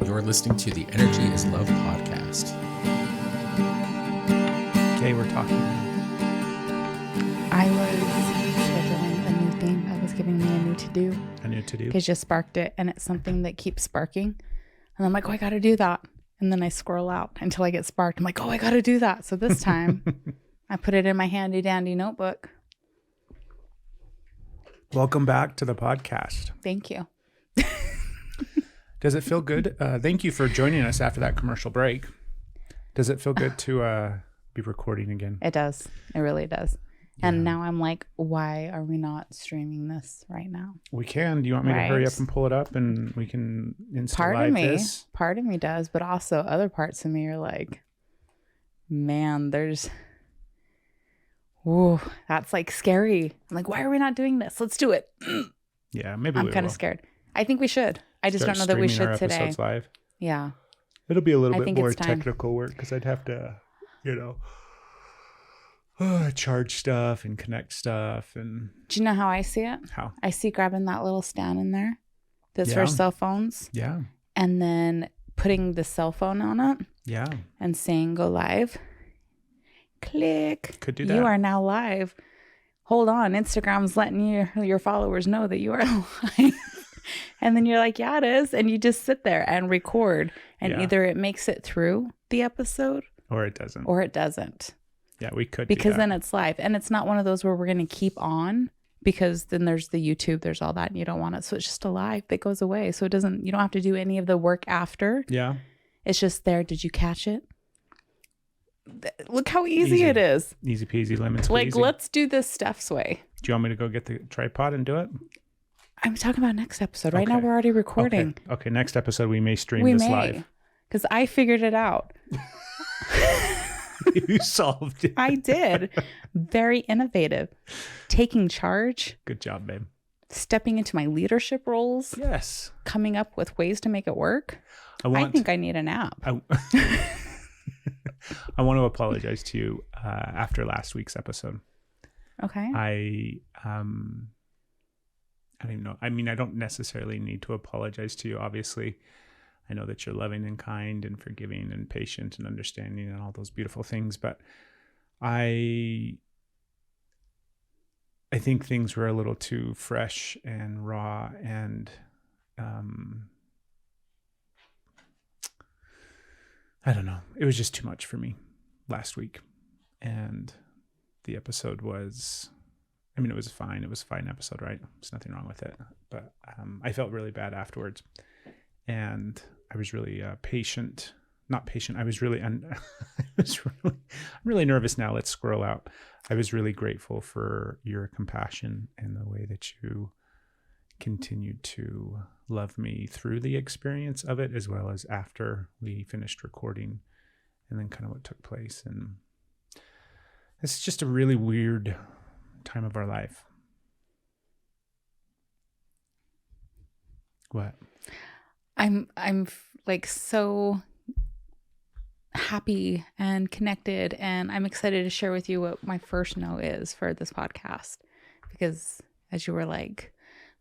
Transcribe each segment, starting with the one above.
You're listening to the Energy is Love podcast. Okay, we're talking. I was scheduling a new thing that was giving me a new to-do. A new to-do? Because you sparked it, and it's something that keeps sparking. And I'm like, oh, I got to do that. And then I scroll out until I get sparked. I'm like, oh, I got to do that. So this time, I put it in my handy-dandy notebook. Welcome back to the podcast. Thank you. Does it feel good? Thank you for joining us after that commercial break. Does it feel good to be recording again? It does. It really does. Yeah. And now I'm like, why are we not streaming this right now? We can. Do you want me to hurry up and pull it up and we can Part this? Part of me does, but also other parts of me are like, man, whoa, that's like scary. I'm like, why are we not doing this? Let's do it. Yeah, maybe I'm kind of scared. I think we should. I just don't know that we should today. Live. Yeah. It'll be a little bit more technical work because I'd have to, charge stuff and connect stuff. And do you know how I see it? How? I see grabbing that little stand in there that's for cell phones. Yeah. And then putting the cell phone on it. Yeah. And saying go live. Click. Could do that. You are now live. Hold on. Instagram's letting your followers know that you are live. And then you're like, yeah, it is. And you just sit there and record. And either it makes it through the episode. Or it doesn't. Yeah, we could. Because then it's live. And it's not one of those where we're going to keep on. Because then there's the YouTube, there's all that. And you don't want it. So it's just a live that goes away. So you don't have to do any of the work after. Yeah. It's just there. Did you catch it? Look how easy it is. Easy peasy lemon squeezy. Like, let's do this Steph's way. Do you want me to go get the tripod and do it? I'm talking about next episode. Right now we're already recording. Okay. Next episode we may stream this live. Because I figured it out. You solved it. I did. Very innovative. Taking charge. Good job, babe. Stepping into my leadership roles. Yes. Coming up with ways to make it work. I think I need a nap. I want to apologize to you after last week's episode. Okay. I don't even know. I mean, I don't necessarily need to apologize to you. Obviously, I know that you're loving and kind and forgiving and patient and understanding and all those beautiful things. But I think things were a little too fresh and raw and I don't know. It was just too much for me last week. And the episode was, it was fine. It was a fine episode, right? There's nothing wrong with it. But I felt really bad afterwards. And I was really not patient. I was really, I'm really nervous now. Let's scroll out. I was really grateful for your compassion and the way that you continued to love me through the experience of it, as well as after we finished recording and then kind of what took place. And it's just a really weird time of our life. What? I'm like so happy and connected, and I'm excited to share with you what my first no is for this podcast. Because as you were like,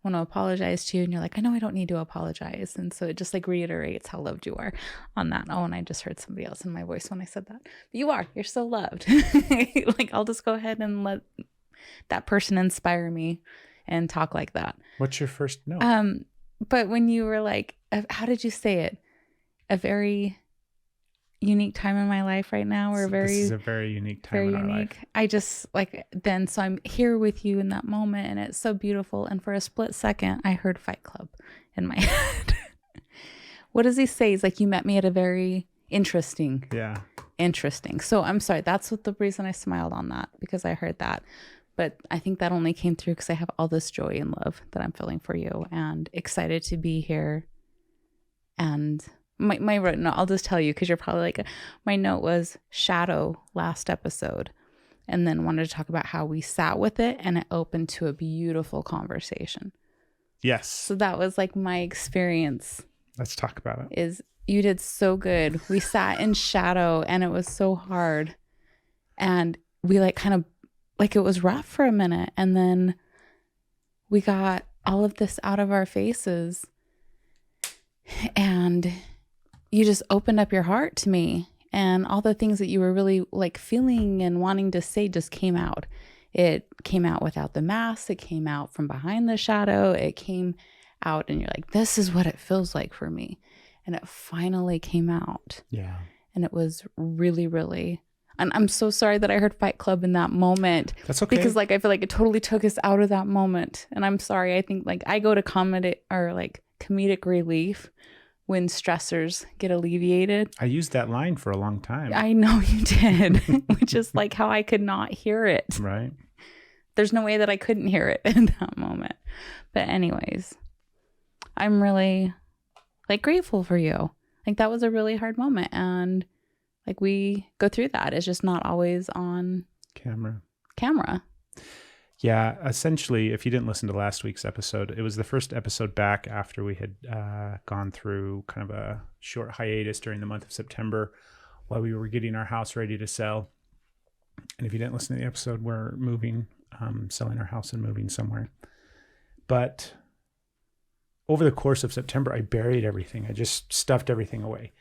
want to apologize to you, and you're like, I know I don't need to apologize. And so it just like reiterates how loved you are on that. Oh, and I just heard somebody else in my voice when I said that. But you're so loved. Like, I'll just go ahead and let that person inspire me and talk like that. What's your first no? But when you were like, how did you say it? A very unique time in my life right now. This is a very unique time in our life. I just so I'm here with you in that moment, and it's so beautiful. And for a split second, I heard Fight Club in my head. What does he say? He's like, you met me at a very interesting. Yeah. Interesting. So I'm sorry. That's the reason I smiled on that, because I heard that. But I think that only came through because I have all this joy and love that I'm feeling for you, and excited to be here. And my no, I'll just tell you, because you're probably like, my note was shadow last episode, and then wanted to talk about how we sat with it and it opened to a beautiful conversation. Yes. So that was like my experience. Let's talk about it. Is you did so good. We sat in shadow and it was so hard, and we kind of it was rough for a minute, and then we got all of this out of our faces, and you just opened up your heart to me, and all the things that you were really like feeling and wanting to say just came out. It came out without the mask. It came out from behind the shadow. It came out and you're like, this is what it feels like for me. And it finally came out. Yeah. And it was really, really, and I'm so sorry that I heard Fight Club in that moment. That's okay. Because like, I feel like it totally took us out of that moment. And I'm sorry. I think like I go to comedy or like comedic relief when stressors get alleviated. I used that line for a long time. I know you did, which is like how I could not hear it. Right. There's no way that I couldn't hear it in that moment. But anyways, I'm really like grateful for you. Like that was a really hard moment. And like we go through that. It's just not always on camera. Yeah. Essentially, if you didn't listen to last week's episode, it was the first episode back after we had gone through kind of a short hiatus during the month of September while we were getting our house ready to sell. And if you didn't listen to the episode, we're moving, selling our house and moving somewhere. But over the course of September, I buried everything. I just stuffed everything away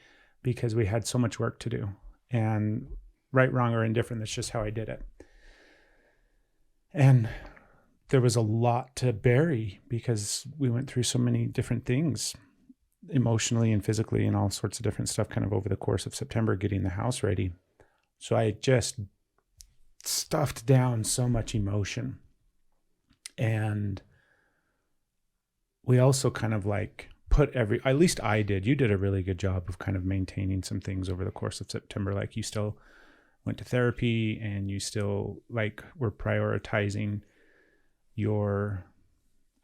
because we had so much work to do. And right, wrong, or indifferent, that's just how I did it. And there was a lot to bury because we went through so many different things emotionally and physically and all sorts of different stuff kind of over the course of September, getting the house ready. So I just stuffed down so much emotion. And we also kind of like at least I did. You did a really good job of kind of maintaining some things over the course of September. Like you still went to therapy and you still like were prioritizing your,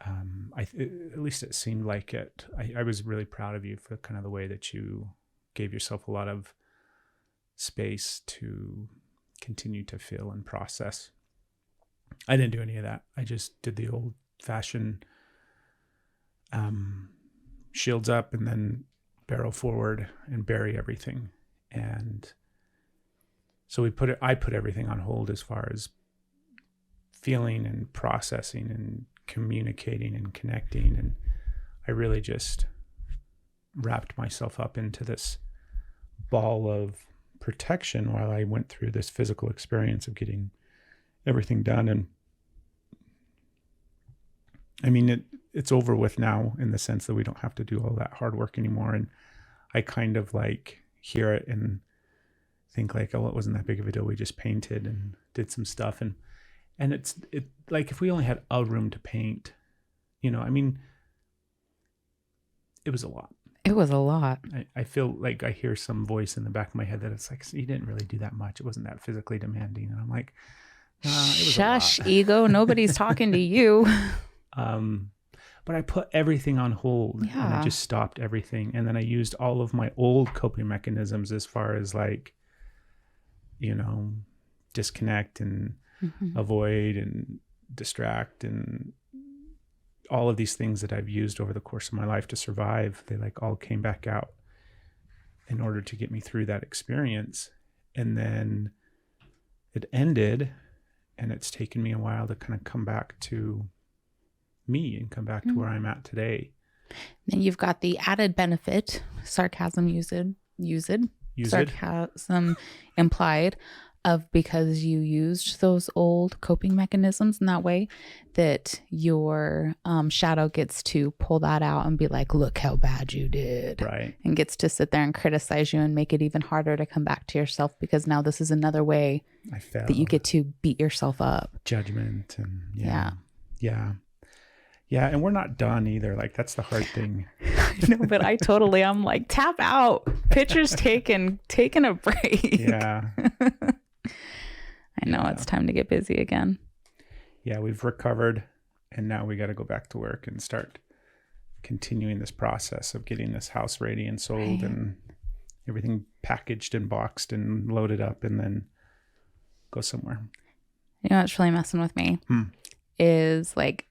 at least it seemed like it. I was really proud of you for kind of the way that you gave yourself a lot of space to continue to feel and process. I didn't do any of that. I just did the old fashioned, shields up and then barrel forward and bury everything. And so I put everything on hold as far as feeling and processing and communicating and connecting. And I really just wrapped myself up into this ball of protection while I went through this physical experience of getting everything done. And I mean, it's over with now in the sense that we don't have to do all that hard work anymore. And I kind of like hear it and think like, oh, it wasn't that big of a deal. We just painted and did some stuff. And it like, if we only had a room to paint, I mean, it was a lot. It was a lot. I feel like I hear some voice in the back of my head that it's like, you didn't really do that much. It wasn't that physically demanding. And I'm like, it was shush, a lot. ego. Nobody's talking to you. But I put everything on hold and I just stopped everything. And then I used all of my old coping mechanisms as far as like, disconnect and avoid and distract and all of these things that I've used over the course of my life to survive. They like all came back out in order to get me through that experience. And then it ended and it's taken me a while to kind of come back to me and come back to where I'm at today. Then you've got the added benefit, sarcasm sarcasm implied, of because you used those old coping mechanisms in that way, that your shadow gets to pull that out and be like, look how bad you did. Right. And gets to sit there and criticize you and make it even harder to come back to yourself, because now this is another way that you get to beat yourself up. Judgment and yeah. And we're not done either. Like, that's the hard thing. No, but I'm like, tap out. Picture's taking a break. Yeah. I know it's time to get busy again. Yeah, we've recovered and now we got to go back to work and start continuing this process of getting this house ready and sold and everything packaged and boxed and loaded up and then go somewhere. You know what's really messing with me is like,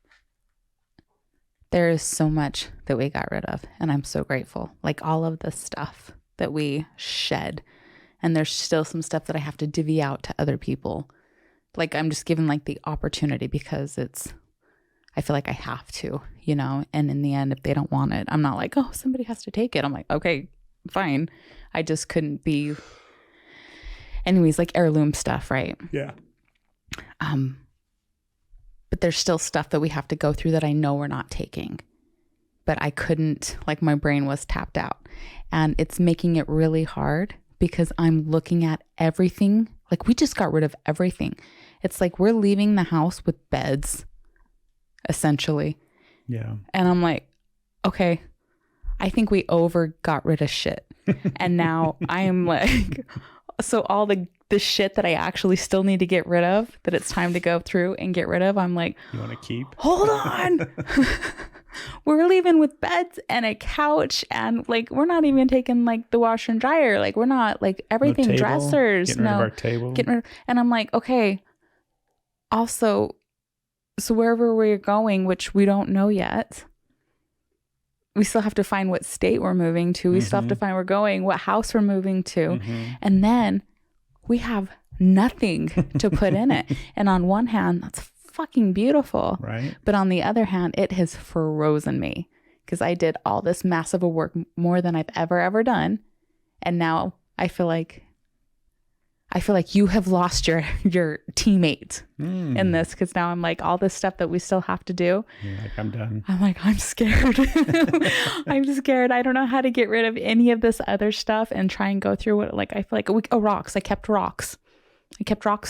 there is so much that we got rid of, and I'm so grateful. Like all of the stuff that we shed, and there's still some stuff that I have to divvy out to other people. Like I'm just given like the opportunity because I feel like I have to, and in the end, if they don't want it, I'm not like, oh, somebody has to take it. I'm like, okay, fine. I just couldn't be. Anyways, like heirloom stuff, right? Yeah. But there's still stuff that we have to go through that I know we're not taking. But I couldn't, like my brain was tapped out. And it's making it really hard because I'm looking at everything. Like we just got rid of everything. It's like we're leaving the house with beds, essentially. Yeah. And I'm like, okay, I think we got rid of shit. And now I am like, so all the shit that I actually still need to get rid of, that it's time to go through and get rid of, I'm like, you want to keep? Hold on. We're leaving with beds and a couch, and like we're not even taking like the washer and dryer. Like we're not like everything, no table, dressers. Getting rid of our table. And I'm like, okay. Also, so wherever we're going, which we don't know yet, we still have to find what state we're moving to. We still have to find where we're going, what house we're moving to. And then we have nothing to put in it. And on one hand, that's fucking beautiful. Right. But on the other hand, it has frozen me because I did all this massive work, more than I've ever done. And now I feel like you have lost your teammate in this, because now I'm like, all this stuff that we still have to do. You're like, I'm done. I'm like, I'm scared. I'm scared. I don't know how to get rid of any of this other stuff and try and go through what, like, I feel like rocks. I kept rocks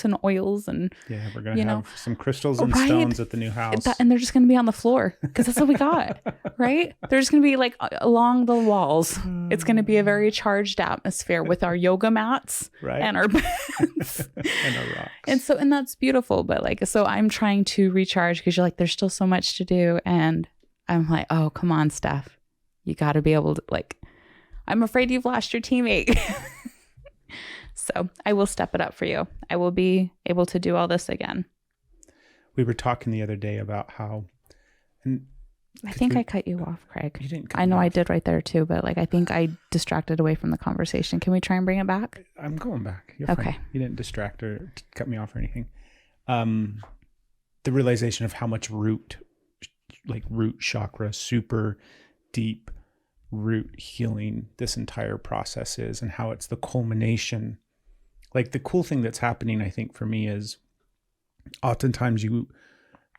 and oils, and yeah, we're gonna have some crystals and right? stones at the new house, and they're just gonna be on the floor because that's what we got, right? They're just gonna be like along the walls. It's gonna be a very charged atmosphere with our yoga mats, right, and our beds and our rocks, and that's beautiful. But like, so I'm trying to recharge because you're like, there's still so much to do, and I'm like, oh, come on, Steph, you got to be able to, like, I'm afraid you've lost your teammate. So I will step it up for you. I will be able to do all this again. We were talking the other day about how, and I think I cut you off, Craig. You didn't. I know I did right there too, but like I think I distracted away from the conversation. Can we try and bring it back? I'm going back. You're okay. Fine. You didn't distract or cut me off or anything. The realization of how much root chakra, super deep root healing this entire process is, and how it's the culmination. Like the cool thing that's happening, I think, for me is oftentimes you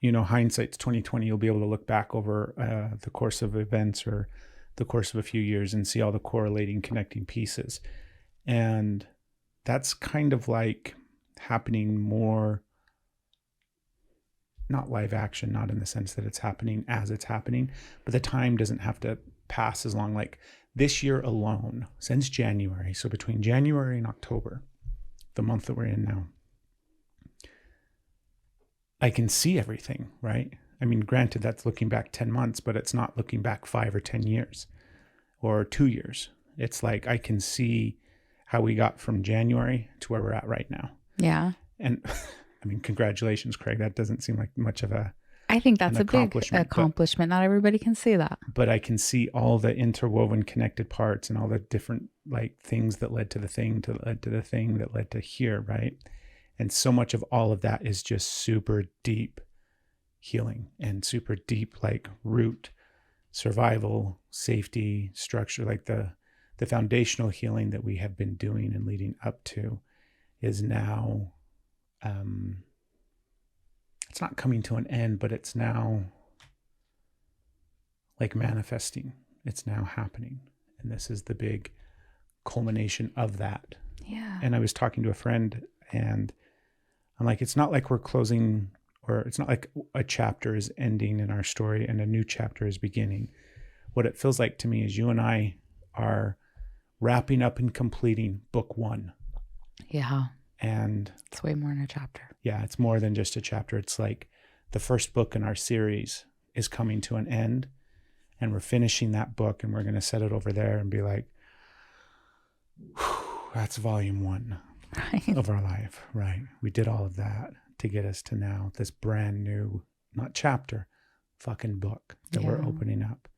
know, hindsight's 20/20. You'll be able to look back over the course of events or the course of a few years and see all the correlating, connecting pieces. And that's kind of like happening more, not live action, not in the sense that it's happening as it's happening, but the time doesn't have to pass as long. Like this year alone, since January, so between January and October, the month that we're in now, I can see everything, right? I mean, granted, that's looking back 10 months, but it's not looking back 5 or 10 years or 2 years. It's like I can see how we got from January to where we're at right now. Yeah. And I mean, congratulations, Craig. That doesn't seem like much of a I think that's a big accomplishment. Not everybody can see that. But I can see all the interwoven connected parts and all the different like things that led to the thing, that led to the thing, that led to here, right? And so much of all of that is just super deep healing and super deep like root, survival, safety, structure, like the foundational healing that we have been doing and leading up to is now it's not coming to an end, but it's now like manifesting. It's now happening. And this is the big culmination of that. Yeah. And I was talking to a friend and I'm like, it's not like we're closing, or it's not like a chapter is ending in our story and a new chapter is beginning. What it feels like to me is you and I are wrapping up and completing book 1. Yeah. And it's way more than a chapter. Yeah, it's more than just a chapter. It's like the first book in our series is coming to an end, and we're finishing that book, and we're going to set it over there and be like, that's volume 1 of our life, right? We did all of that to get us to now this brand new, not chapter, fucking book that we're opening up.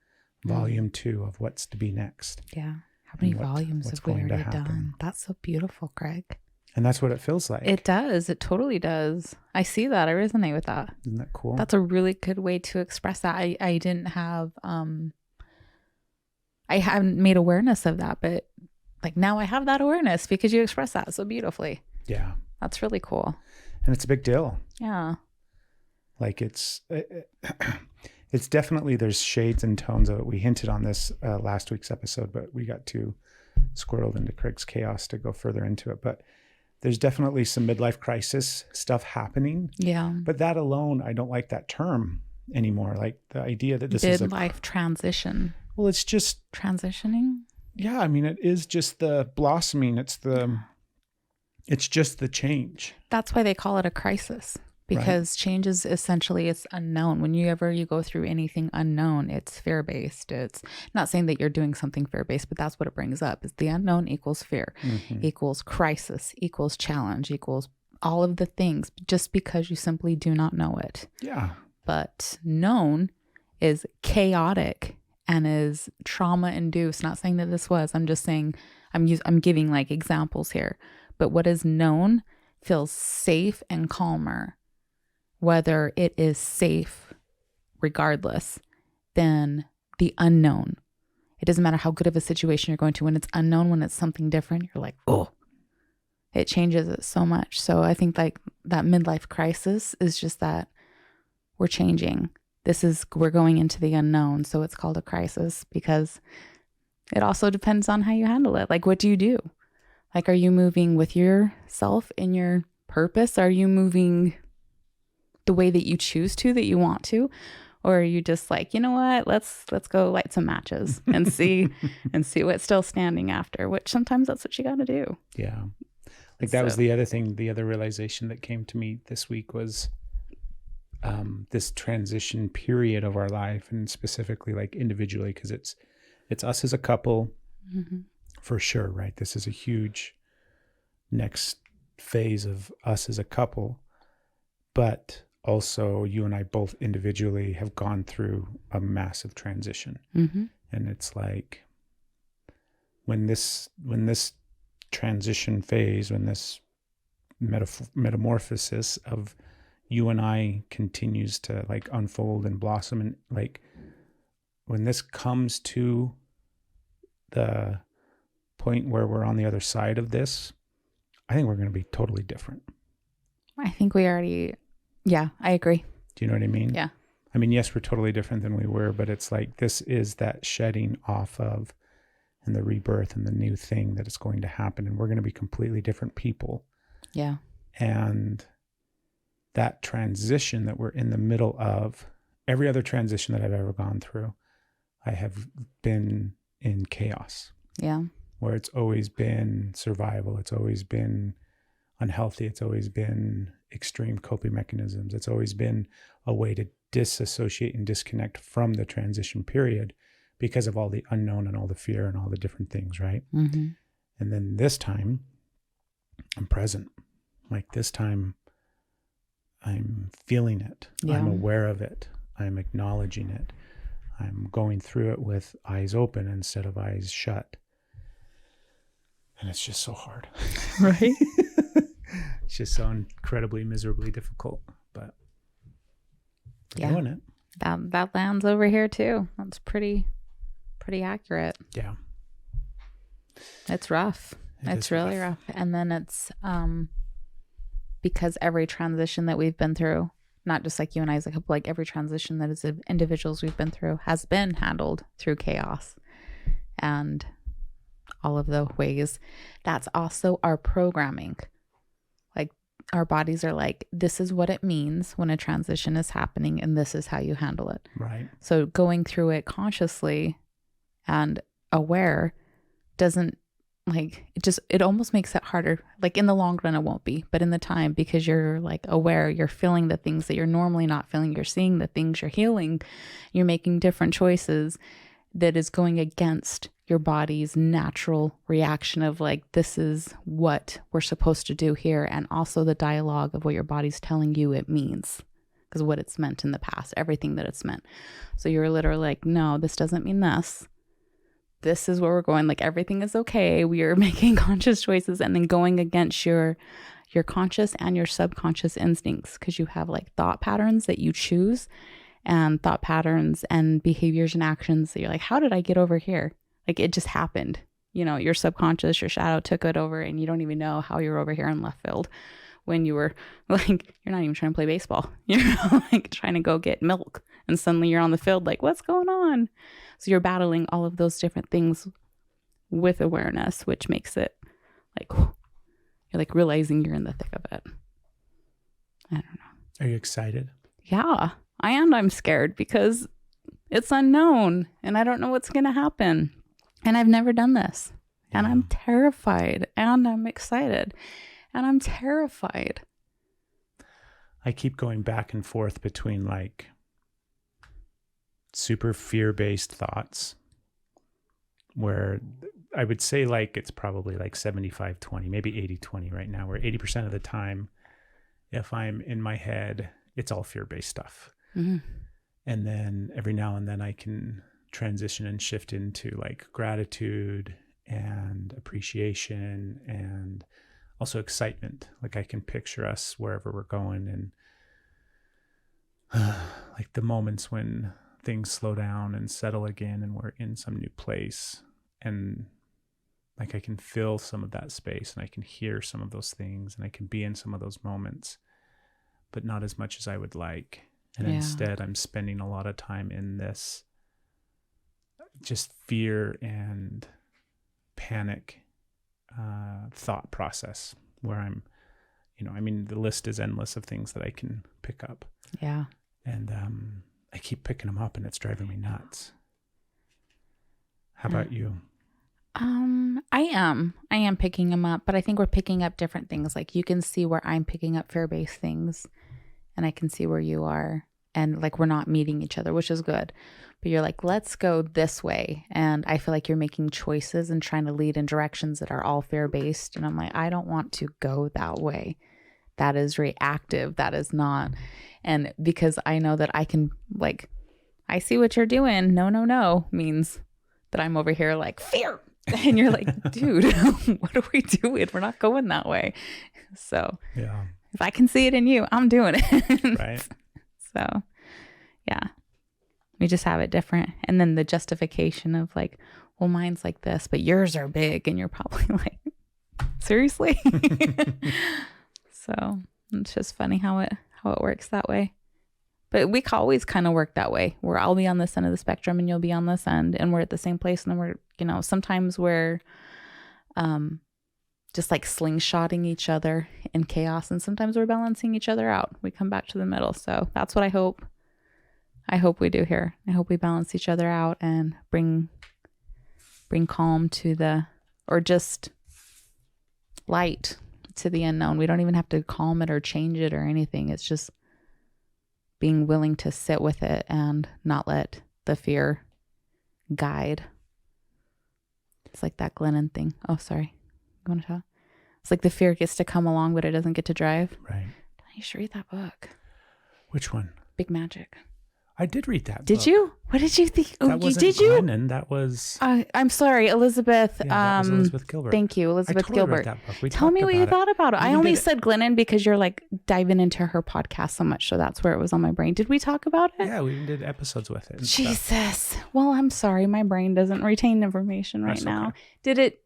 Volume 2 of what's to be next. Yeah. How many volumes have we already done? That's so beautiful, Craig. And that's what it feels like. It does. It totally does. I see that. I resonate with that. Isn't that cool? That's a really good way to express that. I didn't have, I I haven't made awareness of that, but like now I have that awareness because you express that so beautifully. Yeah. That's really cool. And it's a big deal. Yeah. Like it's definitely, there's shades and tones of it. We hinted on this last week's episode, but we got too squirreled into Craig's chaos to go further into it. But there's definitely some midlife crisis stuff happening. Yeah. But that alone, I don't like that term anymore. Like the idea that this is a midlife transition. Well, it's just transitioning. Yeah. I mean, it is just the blossoming. It's just the change. That's why they call it a crisis. Because change is essentially, it's unknown. When you go through anything unknown, it's fear-based. It's not saying that you're doing something fear-based, but that's what it brings up. Is the unknown equals fear, equals crisis, equals challenge, equals all of the things, just because you simply do not know it. Yeah. But known is chaotic and is trauma-induced. Not saying that this was. I'm just saying, I'm giving like examples here. But what is known feels safe and calmer. Whether it is safe, regardless, than the unknown. It doesn't matter how good of a situation you're going to. When it's unknown, when it's something different, you're like, oh, it changes it so much. So I think like that midlife crisis is just that we're changing. We're going into the unknown. So it's called a crisis because it also depends on how you handle it. Like, what do you do? Like, are you moving with yourself in your purpose? Are you moving the way that you choose to, that you want to? Or are you just like, you know what, let's go light some matches and see what's still standing after, which sometimes that's what you got to do. Yeah. Like that was the other thing, the other realization that came to me this week was this transition period of our life, and specifically like individually, because it's us as a couple for sure, right? This is a huge next phase of us as a couple, but also you and I both individually have gone through a massive transition. And it's like when this transition phase, when this metamorphosis of you and I continues to like unfold and blossom, and like when this comes to the point where we're on the other side of this, I think we're going to be totally different. I think we already, yeah, I agree. Do you know what I mean? Yeah. I mean, yes, we're totally different than we were, but it's like this is that shedding off of and the rebirth and the new thing that is going to happen. And we're going to be completely different people. Yeah. And that transition that we're in the middle of, every other transition that I've ever gone through, I have been in chaos. Yeah. Where it's always been survival. It's always been unhealthy. It's always been extreme coping mechanisms. It's always been a way to disassociate and disconnect from the transition period because of all the unknown and all the fear and all the different things, right? And then this time, I'm present. Like this time, I'm feeling it. Yeah. I'm aware of it. I'm acknowledging it. I'm going through it with eyes open instead of eyes shut. And it's just so hard. Right? It's just so incredibly, miserably difficult. But we're doing it. That lands over here too. That's pretty accurate. Yeah. It's rough. It's really rough. And then it's because every transition that we've been through, not just like you and I as a couple, like every transition that as individuals we've been through has been handled through chaos and all of the ways. That's also our programming. Like our bodies are like, this is what it means when a transition is happening and this is how you handle it. Right. So going through it consciously and aware doesn't, like, it almost makes it harder. Like in the long run it won't be, but in the time, because you're like aware, you're feeling the things that you're normally not feeling, you're seeing the things, you're healing, you're making different choices that is going against your body's natural reaction of like, this is what we're supposed to do here. And also the dialogue of what your body's telling you it means, because what it's meant in the past, everything that it's meant. So you're literally like, no, this doesn't mean this. This is where we're going. Like everything is okay. We are making conscious choices and then going against your conscious and your subconscious instincts, because you have like thought patterns that you choose and thought patterns and behaviors and actions that you're like, how did I get over here? Like it just happened. You know, your subconscious, your shadow took it over and you don't even know how you're over here in left field when you were like, you're not even trying to play baseball. You're like trying to go get milk and suddenly you're on the field like, what's going on? So you're battling all of those different things with awareness, which makes it like, you're like realizing you're in the thick of it. I don't know. Are you excited? Yeah, I'm scared because it's unknown and I don't know what's going to happen. And I've never done this. Yeah. And I'm terrified and I'm excited and I'm terrified. I keep going back and forth between like super fear-based thoughts where I would say like it's probably like 75-20, maybe 80-20 right now, where 80% of the time, if I'm in my head, it's all fear-based stuff. Mm-hmm. And then every now and then I can transition and shift into like gratitude and appreciation and also excitement. Like I can picture us wherever we're going and like the moments when things slow down and settle again and we're in some new place, and like I can feel some of that space and I can hear some of those things and I can be in some of those moments, but not as much as I would like. And instead I'm spending a lot of time in this just fear and panic thought process where I'm, you know, I mean, the list is endless of things that I can pick up. Yeah. And I keep picking them up and it's driving me nuts. How about you? I am picking them up, but I think we're picking up different things. Like you can see where I'm picking up fear-based things and I can see where you are, and like we're not meeting each other, which is good. But you're like, let's go this way. And I feel like you're making choices and trying to lead in directions that are all fear-based. And I'm like, I don't want to go that way. That is reactive. That is not. And because I know that I can, like, I see what you're doing. No means that I'm over here like fear. And you're like, dude, what are we doing? We're not going that way. So yeah, if I can see it in you, I'm doing it. Right. So yeah, we just have it different. And then the justification of like, well, mine's like this, but yours are big. And you're probably like, seriously? So it's just funny how it works that way. But we always kind of work that way, where I'll be on this end of the spectrum and you'll be on this end, and we're at the same place. And then we're, you know, sometimes we're just like slingshotting each other in chaos, and sometimes we're balancing each other out. We come back to the middle. So that's what I hope we do here. I hope we balance each other out and bring calm to or just light to the unknown. We don't even have to calm it or change it or anything. It's just being willing to sit with it and not let the fear guide. It's like that Glennon thing. Oh, sorry. You want to talk? It's like the fear gets to come along, but it doesn't get to drive. Right. You should read that book. Which one? Big Magic. I did read that book. Did you? What did you think? That wasn't Glennon. That was... I'm sorry, Elizabeth. Yeah, that was Elizabeth Gilbert. Thank you, Elizabeth Gilbert. Read that book. Tell me what you thought about it. I only said Glennon because you're like diving into her podcast so much, so that's where it was on my brain. Did we talk about it? Yeah, we even did episodes with it. Jesus. Well, I'm sorry. My brain doesn't retain information right now. Okay. Did it...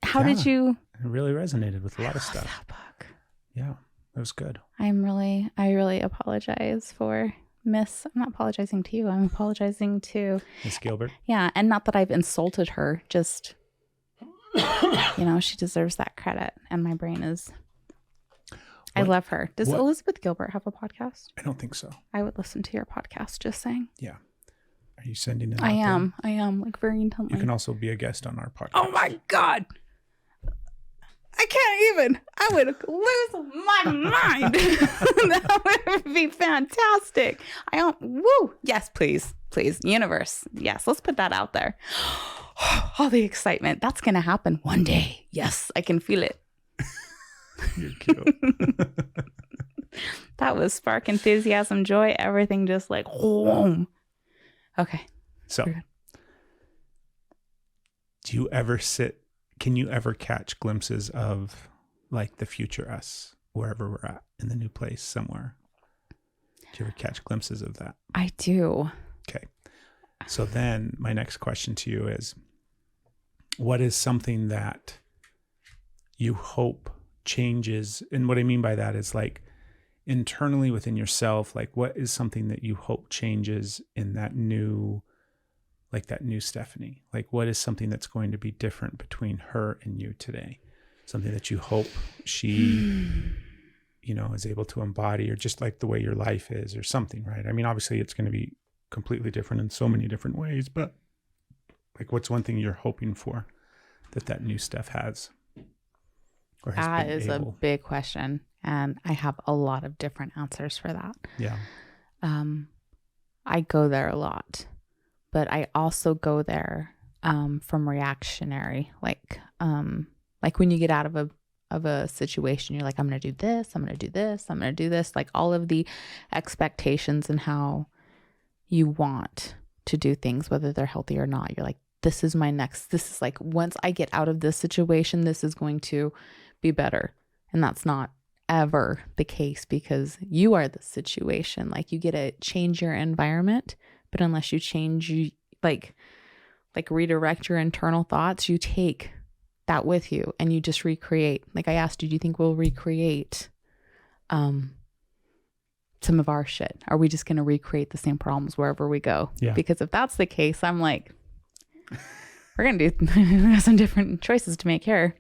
How did you... It really resonated with a lot of stuff. That book. Yeah, it was good. I really apologize for... I'm not apologizing to you. I'm apologizing to Miss Gilbert. Yeah, and not that I've insulted her. Just, you know, she deserves that credit. And my brain is. I love her. Does Elizabeth Gilbert have a podcast? I don't think so. I would listen to your podcast. Just saying. Yeah. Are you sending it? I am. Like very intently. You can also be a guest on our podcast. Oh my God. I can't even. I would lose my mind. That would be fantastic. Woo. Yes, please. Universe. Yes, let's put that out there. All the excitement. That's going to happen one day. Yes, I can feel it. You're cute. That was spark, enthusiasm, joy, everything just like, whoom. Okay. So, can you ever catch glimpses of like the future us, wherever we're at in the new place somewhere? Do you ever catch glimpses of that? I do. Okay. So then my next question to you is, what is something that you hope changes? And what I mean by that is like internally within yourself, like what is something that you hope changes in that new Stephanie? Like what is something that's going to be different between her and you today? Something that you hope she, is able to embody, or just like the way your life is or something, right? I mean, obviously it's going to be completely different in so many different ways, but like what's one thing you're hoping for that new Steph has? Or has That been is able? a big question. And I have a lot of different answers for that. Yeah. I go there a lot, but I also go there from reactionary, like when you get out of a situation, you're like, I'm going to do this, I'm going to do this, I'm going to do this, like all of the expectations and how you want to do things, whether they're healthy or not. You're like, this is like, once I get out of this situation, this is going to be better. And that's not ever the case, because you are the situation. Like you get to change your environment, but unless you change, like redirect your internal thoughts, you take that with you and you just recreate. Like I asked you, do you think we'll recreate some of our shit? Are we just going to recreate the same problems wherever we go? Yeah. Because if that's the case, I'm like, we're going to do some different choices to make here.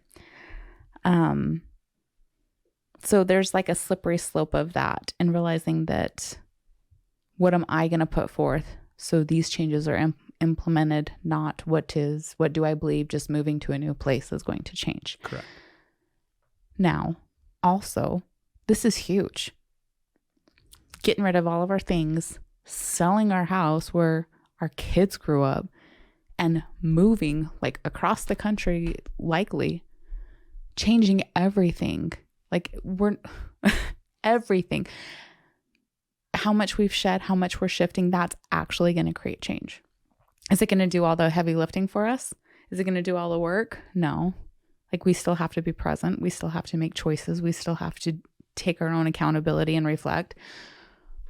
So there's like a slippery slope of that, and realizing that what am I going to put forth? So these changes are implemented, not what do I believe just moving to a new place is going to change. Correct. Now, also, this is huge. Getting rid of all of our things, selling our house where our kids grew up, and moving like across the country, likely changing everything. Like we're everything. How much we've shed, how much we're shifting, that's actually going to create change. Is it going to do all the heavy lifting for us? Is it going to do all the work? No. Like we still have to be present. We still have to make choices. We still have to take our own accountability and reflect.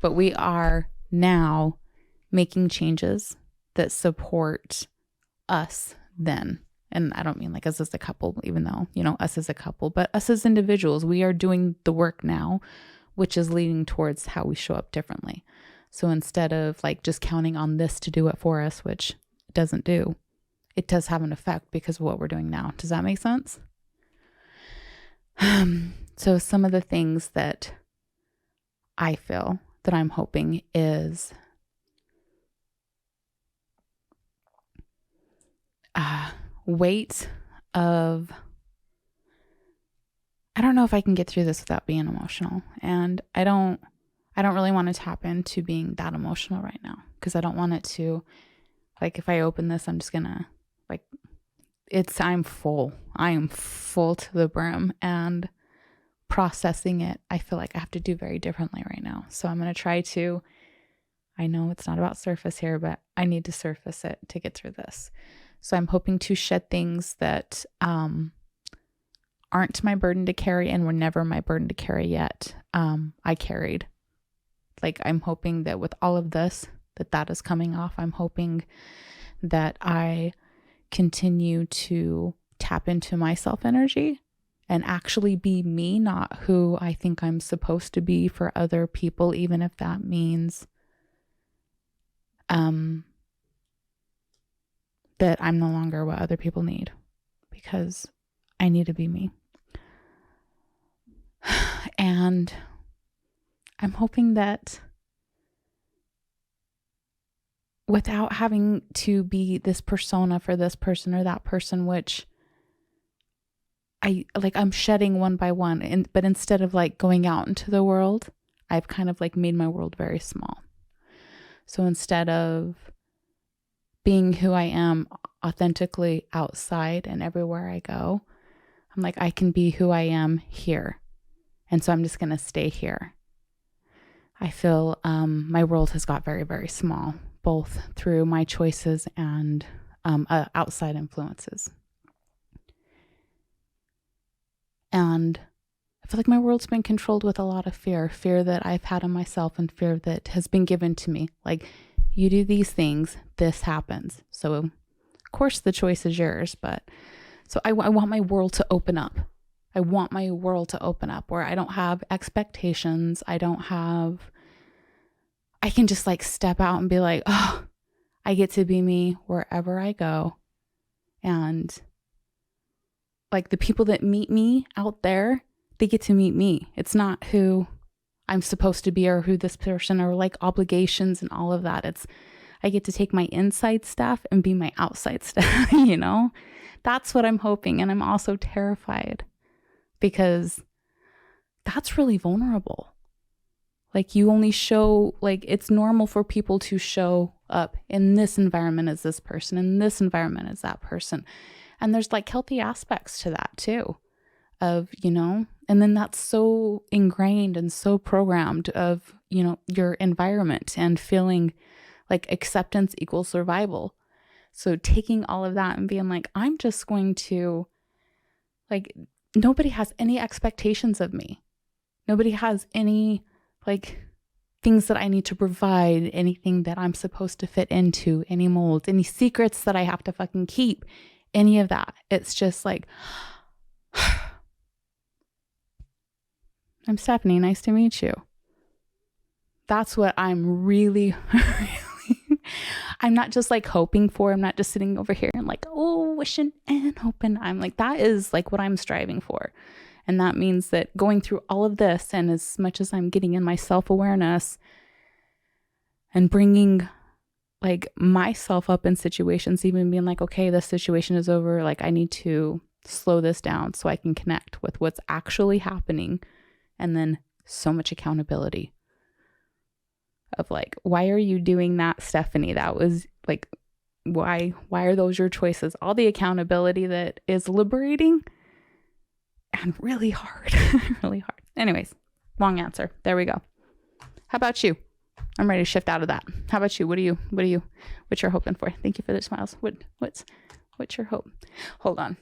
But we are now making changes that support us then. And I don't mean like us as a couple, even though, us as a couple, but us as individuals, we are doing the work now, which is leading towards how we show up differently. So instead of like just counting on this to do it for us, which it doesn't do, it does have an effect because of what we're doing now. Does that make sense? So some of the things that I feel that I'm hoping is weight of, I don't know if I can get through this without being emotional. And I don't really want to tap into being that emotional right now, because I don't want it to, like, if I open this, I'm just gonna I'm full. I am full to the brim, and processing it, I feel like I have to do very differently right now. So I'm going to try to, I know it's not about surface here, but I need to surface it to get through this. So I'm hoping to shed things that aren't my burden to carry and were never my burden to carry yet. I carried. Like I'm hoping that with all of this, that is coming off. I'm hoping that I continue to tap into my self energy and actually be me, not who I think I'm supposed to be for other people, even if that means that I'm no longer what other people need, because I need to be me. And I'm hoping that without having to be this persona for this person or that person, which I'm shedding one by one, but instead of like going out into the world, I've kind of like made my world very small. So instead of being who I am authentically outside and everywhere I go, I'm like, I can be who I am here. And so I'm just going to stay here. I feel my world has got very, very small, both through my choices and outside influences. And I feel like my world's been controlled with a lot of fear that I've had in myself and fear that has been given to me. Like, you do these things, this happens. So course the choice is yours, but so I want my world to open up. I want my world to open up where I don't have expectations. I can just like step out and be like, oh, I get to be me wherever I go. And like the people that meet me out there, they get to meet me. It's not who I'm supposed to be or who this person or like obligations and all of that. I get to take my inside stuff and be my outside stuff, you know? That's what I'm hoping. And I'm also terrified because that's really vulnerable. Like you only show, like it's normal for people to show up in this environment as this person, in this environment as that person. And there's like healthy aspects to that too of, you know, and then that's so ingrained and so programmed of, you know, your environment and feeling like acceptance equals survival. So taking all of that and being like, I'm just going to, like, nobody has any expectations of me. Nobody has any, like, things that I need to provide, anything that I'm supposed to fit into, any molds, any secrets that I have to fucking keep, any of that. It's just like, I'm Stephanie. Nice to meet you. That's what I'm really I'm not just like hoping for. I'm not just sitting over here and like, oh, wishing and hoping. I'm like, that is like what I'm striving for. And that means that going through all of this, and as much as I'm getting in my self-awareness and bringing like myself up in situations, even being like, okay, this situation is over. Like I need to slow this down so I can connect with what's actually happening. And then so much accountability of like, why are you doing that, Stephanie? That was like, why are those your choices? All the accountability that is liberating and really hard, really hard. Anyways, long answer. There we go. How about you? I'm ready to shift out of that. How about you? What you're hoping for? Thank you for the smiles. What's your hope? Hold on.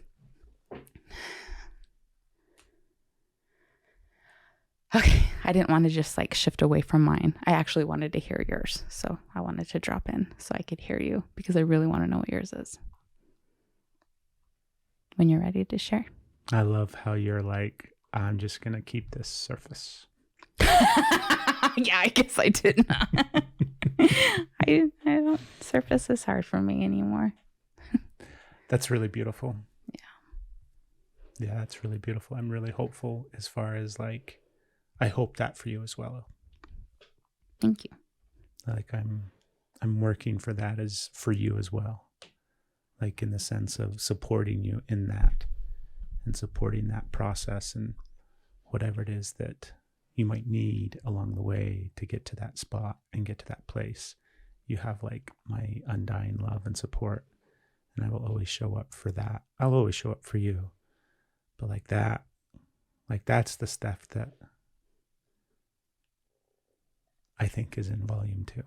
Okay, I didn't want to just like shift away from mine. I actually wanted to hear yours. So I wanted to drop in so I could hear you because I really want to know what yours is. When you're ready to share. I love how you're like, I'm just going to keep this surface. Yeah, I guess I did not. I don't, surface is hard for me anymore. That's really beautiful. Yeah. Yeah, that's really beautiful. I'm really hopeful as far as like, I hope that for you as well. Thank you. Like I'm working for that as for you as well. Like in the sense of supporting you in that and supporting that process and whatever it is that you might need along the way to get to that spot and get to that place. You have like my undying love and support, and I will always show up for that. I'll always show up for you. But like that's the stuff that I think is in volume 2.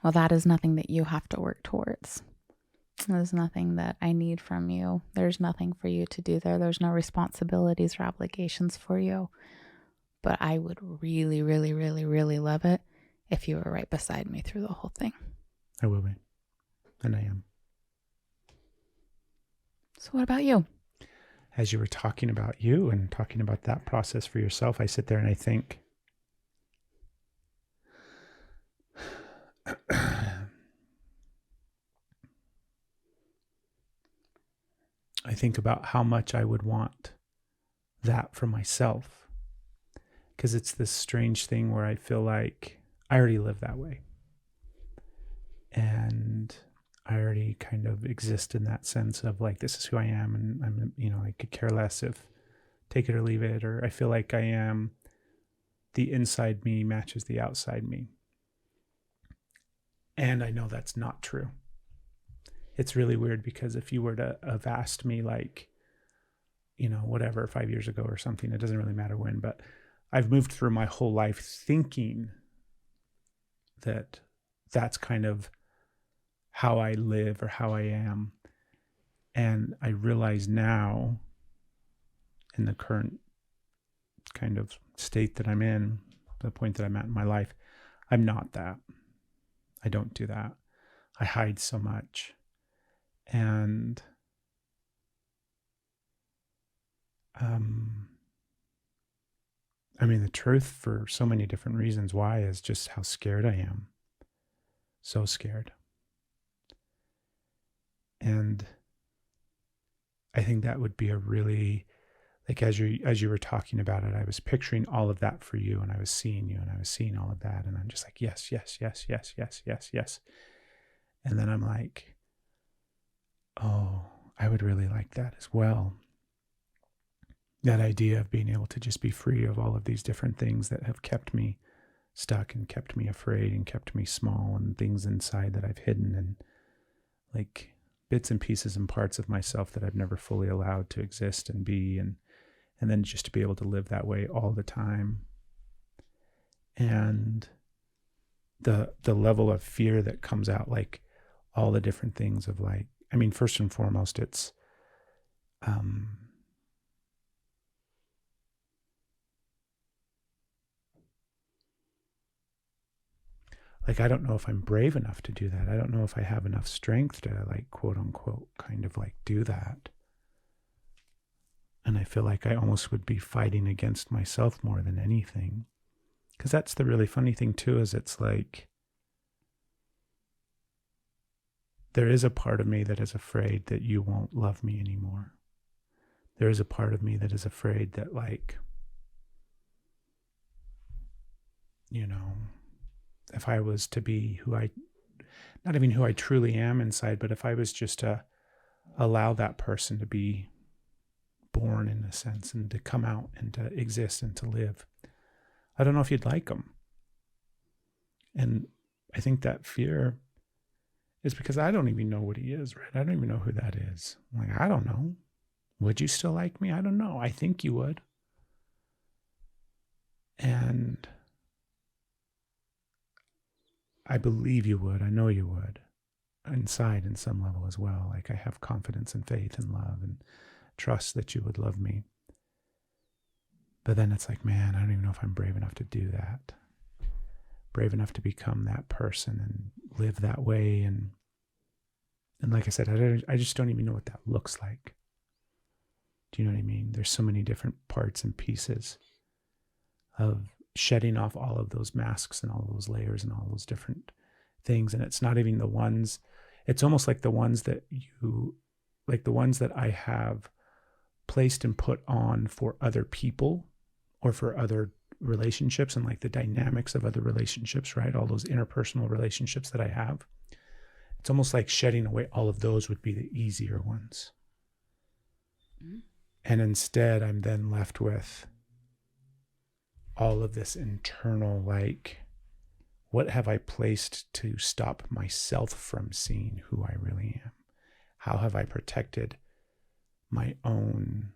Well, that is nothing that you have to work towards. There's nothing that I need from you. There's nothing for you to do there. There's no responsibilities or obligations for you. But I would really, really, really, really love it if you were right beside me through the whole thing. I will be. And I am. So what about you? As you were talking about you and talking about that process for yourself, I sit there and I think, I think about how much I would want that for myself. Because it's this strange thing where I feel like I already live that way. And I already kind of exist in that sense of like, this is who I am. And I'm, I could care less if take it or leave it. Or I feel like I am, the inside me matches the outside me. And I know that's not true. It's really weird because if you were to have asked me like, whatever, 5 years ago or something, it doesn't really matter when, but I've moved through my whole life thinking that that's kind of how I live or how I am. And I realize now in the current kind of state that I'm in, the point that I'm at in my life, I'm not that. I don't do that. I hide so much. And I mean, the truth, for so many different reasons why, is just how scared I am. So scared. And I think that would be a really, like, as you were talking about it, I was picturing all of that for you, and I was seeing you, and I was seeing all of that, and I'm just like, yes, yes, yes, yes, yes, yes, yes. And then I'm like, oh, I would really like that as well. That idea of being able to just be free of all of these different things that have kept me stuck and kept me afraid and kept me small, and things inside that I've hidden, and like bits and pieces and parts of myself that I've never fully allowed to exist and be, and then just to be able to live that way all the time. And the level of fear that comes out, like all the different things of, like, I mean, first and foremost, it's like, I don't know if I'm brave enough to do that. I don't know if I have enough strength to, like, quote unquote, kind of like do that. And I feel like I almost would be fighting against myself more than anything. Because that's the really funny thing too, is it's like, there is a part of me that is afraid that you won't love me anymore. There is a part of me that is afraid that, like, you know, if I was to be not even who I truly am inside, but if I was just to allow that person to be born, in a sense, and to come out and to exist and to live, I don't know if you'd like them. And I think that fear is because I don't even know what he is, right? I don't even know who that is. I'm like, I don't know. Would you still like me? I don't know. I think you would. And I believe you would. I know you would. Inside, in some level as well. Like, I have confidence and faith and love and trust that you would love me. But then it's like, man, I don't even know if I'm brave enough to do that. Brave enough to become that person and live that way. And like I said, I just don't even know what that looks like. Do you know what I mean? There's so many different parts and pieces of shedding off all of those masks and all of those layers and all those different things. And it's not even the ones, it's almost like the ones that I have placed and put on for other people or for other relationships, and like the dynamics of other relationships, right? All those interpersonal relationships that I have. It's almost like shedding away all of those would be the easier ones. Mm-hmm. And instead, I'm then left with all of this internal, like, what have I placed to stop myself from seeing who I really am? How have I protected my own?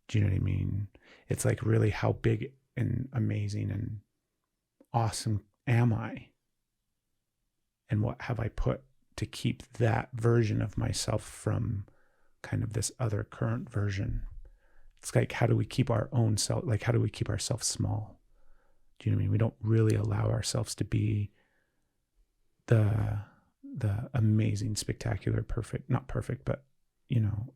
Do you know what I mean? It's like, really, how big and amazing and awesome am I? And what have I put to keep that version of myself from kind of this other current version? It's like, how do we keep our own self, like, how do we keep ourselves small? Do you know what I mean? We don't really allow ourselves to be the amazing, spectacular, perfect, not perfect, but, you know,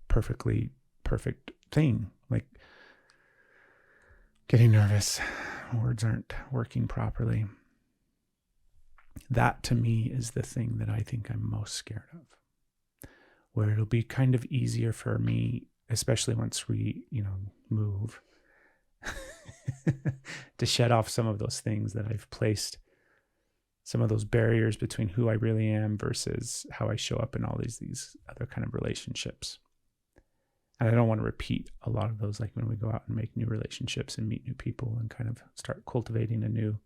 perfectly perfect thing. Like, getting nervous, words aren't working properly. That, to me, is the thing that I think I'm most scared of, where it'll be kind of easier for me, especially once we, you know, move, to shed off some of those things that I've placed, some of those barriers between who I really am versus how I show up in all these other kind of relationships. And I don't want to repeat a lot of those, like when we go out and make new relationships and meet new people and kind of start cultivating a new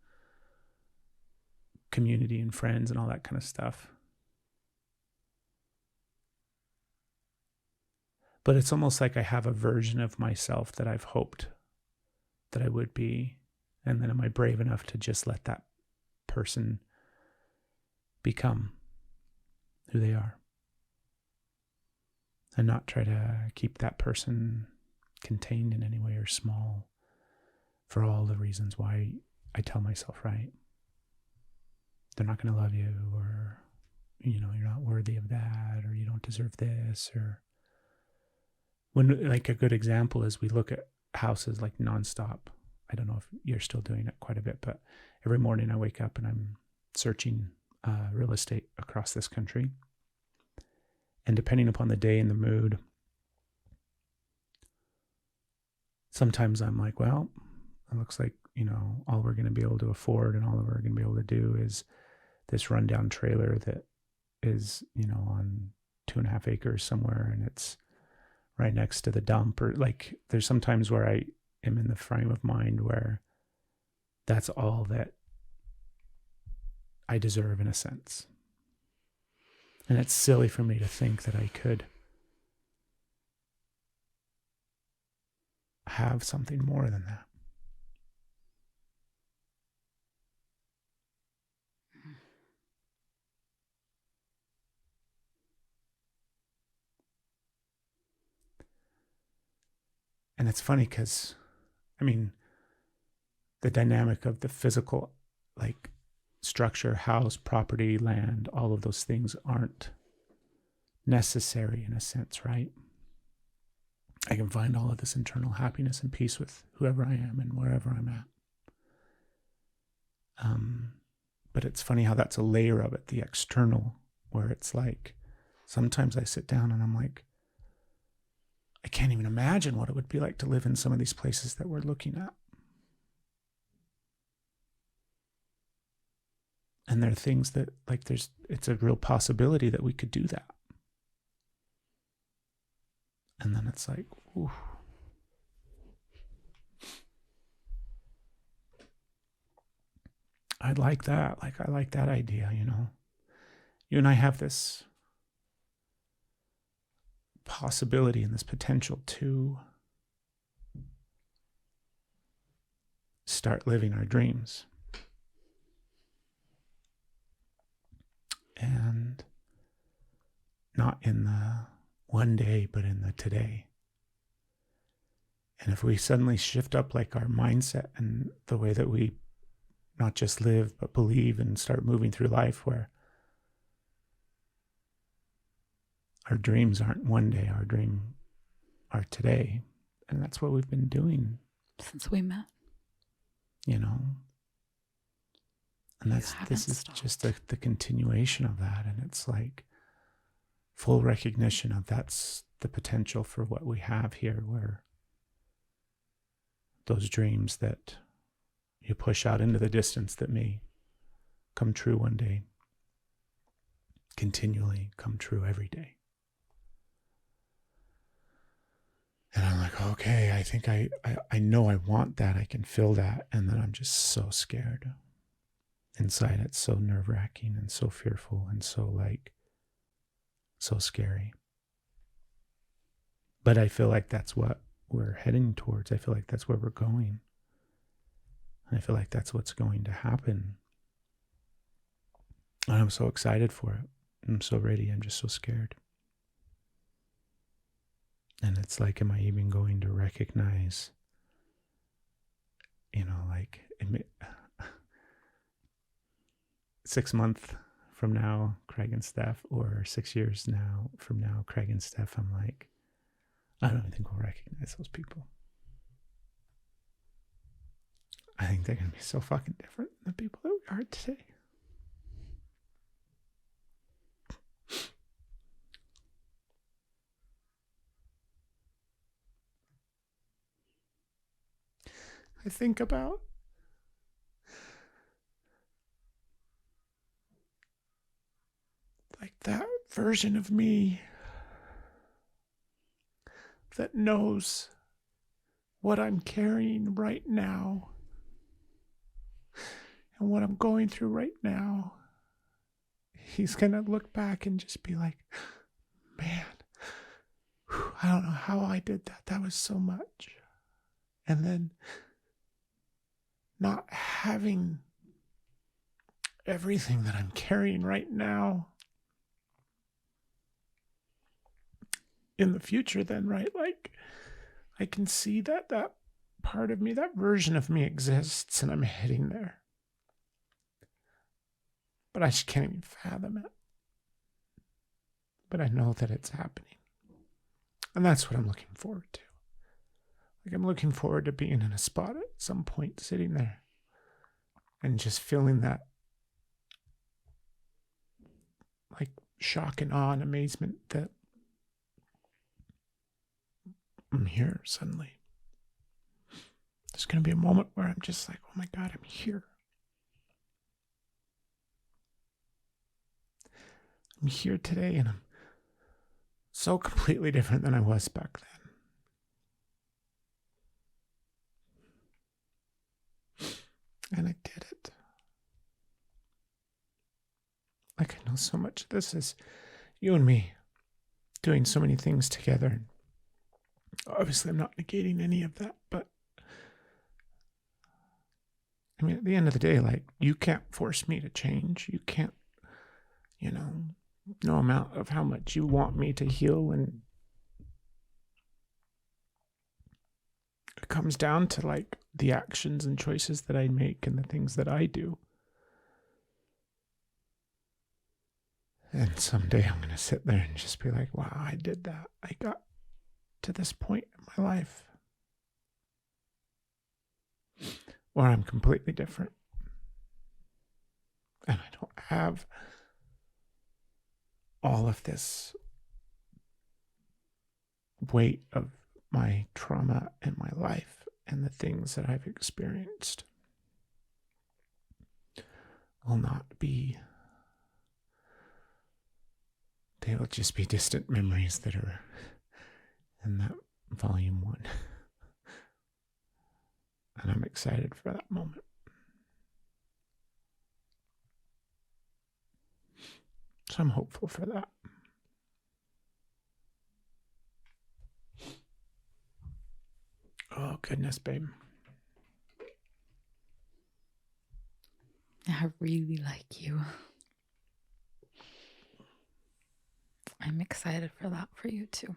community and friends and all that kind of stuff. But it's almost like I have a version of myself that I've hoped that I would be. And then am I brave enough to just let that person become who they are? And not try to keep that person contained in any way or small, for all the reasons why I tell myself, right, they're not going to love you, or, you're not worthy of that, or you don't deserve this, or when, like, a good example is we look at houses like nonstop. I don't know if you're still doing it quite a bit, but every morning I wake up and I'm searching real estate across this country. And depending upon the day and the mood, sometimes I'm like, well, it looks like, all we're going to be able to afford and all we're going to be able to do is this rundown trailer that is, on 2.5 acres somewhere, and it's right next to the dump. Or like, there's some times where I am in the frame of mind where that's all that I deserve in a sense. And it's silly for me to think that I could have something more than that. And it's funny because, the dynamic of the physical, like, structure, house, property, land, all of those things aren't necessary in a sense, right? I can find all of this internal happiness and peace with whoever I am and wherever I'm at. But it's funny how that's a layer of it, the external, where it's like, sometimes I sit down and I'm like, I can't even imagine what it would be like to live in some of these places that we're looking at. And there are things that, like, it's a real possibility that we could do that. And then it's like, ooh. I'd like that. Like, I like that idea, You and I have this possibility and this potential to start living our dreams. And not in the one day, but in the today. And if we suddenly shift up, like, our mindset and the way that we not just live, but believe, and start moving through life, where our dreams aren't one day, our dream are today. And that's what we've been doing since we met. And this is just the continuation of that. And it's like full recognition of that's the potential for what we have here, where those dreams that you push out into the distance that may come true one day, continually come true every day. And I'm like, okay, I think I know I want that. I can feel that. And then I'm just so scared. Inside, it's so nerve-wracking and so fearful and so scary. But I feel like that's what we're heading towards. I feel like that's where we're going. And I feel like that's what's going to happen. And I'm so excited for it. I'm so ready. I'm just so scared. And it's like, am I even going to recognize, 6 months from now, Craig and Steph, or 6 years from now, Craig and Steph, I'm like, I don't even think we'll recognize those people. I think they're going to be so fucking different than the people that we are today. I think about like that version of me that knows what I'm carrying right now and what I'm going through right now. He's going to look back and just be like, man, I don't know how I did that. That was so much. And then not having everything that I'm carrying right now in the future, then, right? Like, I can see that part of me, that version of me exists, and I'm heading there. But I just can't even fathom it. But I know that it's happening. And that's what I'm looking forward to. Like, I'm looking forward to being in a spot at some point, sitting there and just feeling that, like, shock and awe and amazement that I'm here suddenly. There's going to be a moment where I'm just like, oh my God, I'm here. I'm here today, and I'm so completely different than I was back then. And I did it. Like, I know so much of this is you and me doing so many things together. Obviously, I'm not negating any of that, but I mean, at the end of the day, like, you can't force me to change. You can't, no amount of how much you want me to heal. And it comes down to, like, the actions and choices that I make and the things that I do. And someday I'm going to sit there and just be like, wow, I did that. I got to this point in my life. Or I'm completely different. And I don't have all of this weight of my trauma in my life and the things that I've experienced will not be, they'll just be distant memories that are in that volume 1. And I'm excited for that moment. So I'm hopeful for that. Oh, goodness, babe. I really like you. I'm excited for that for you too.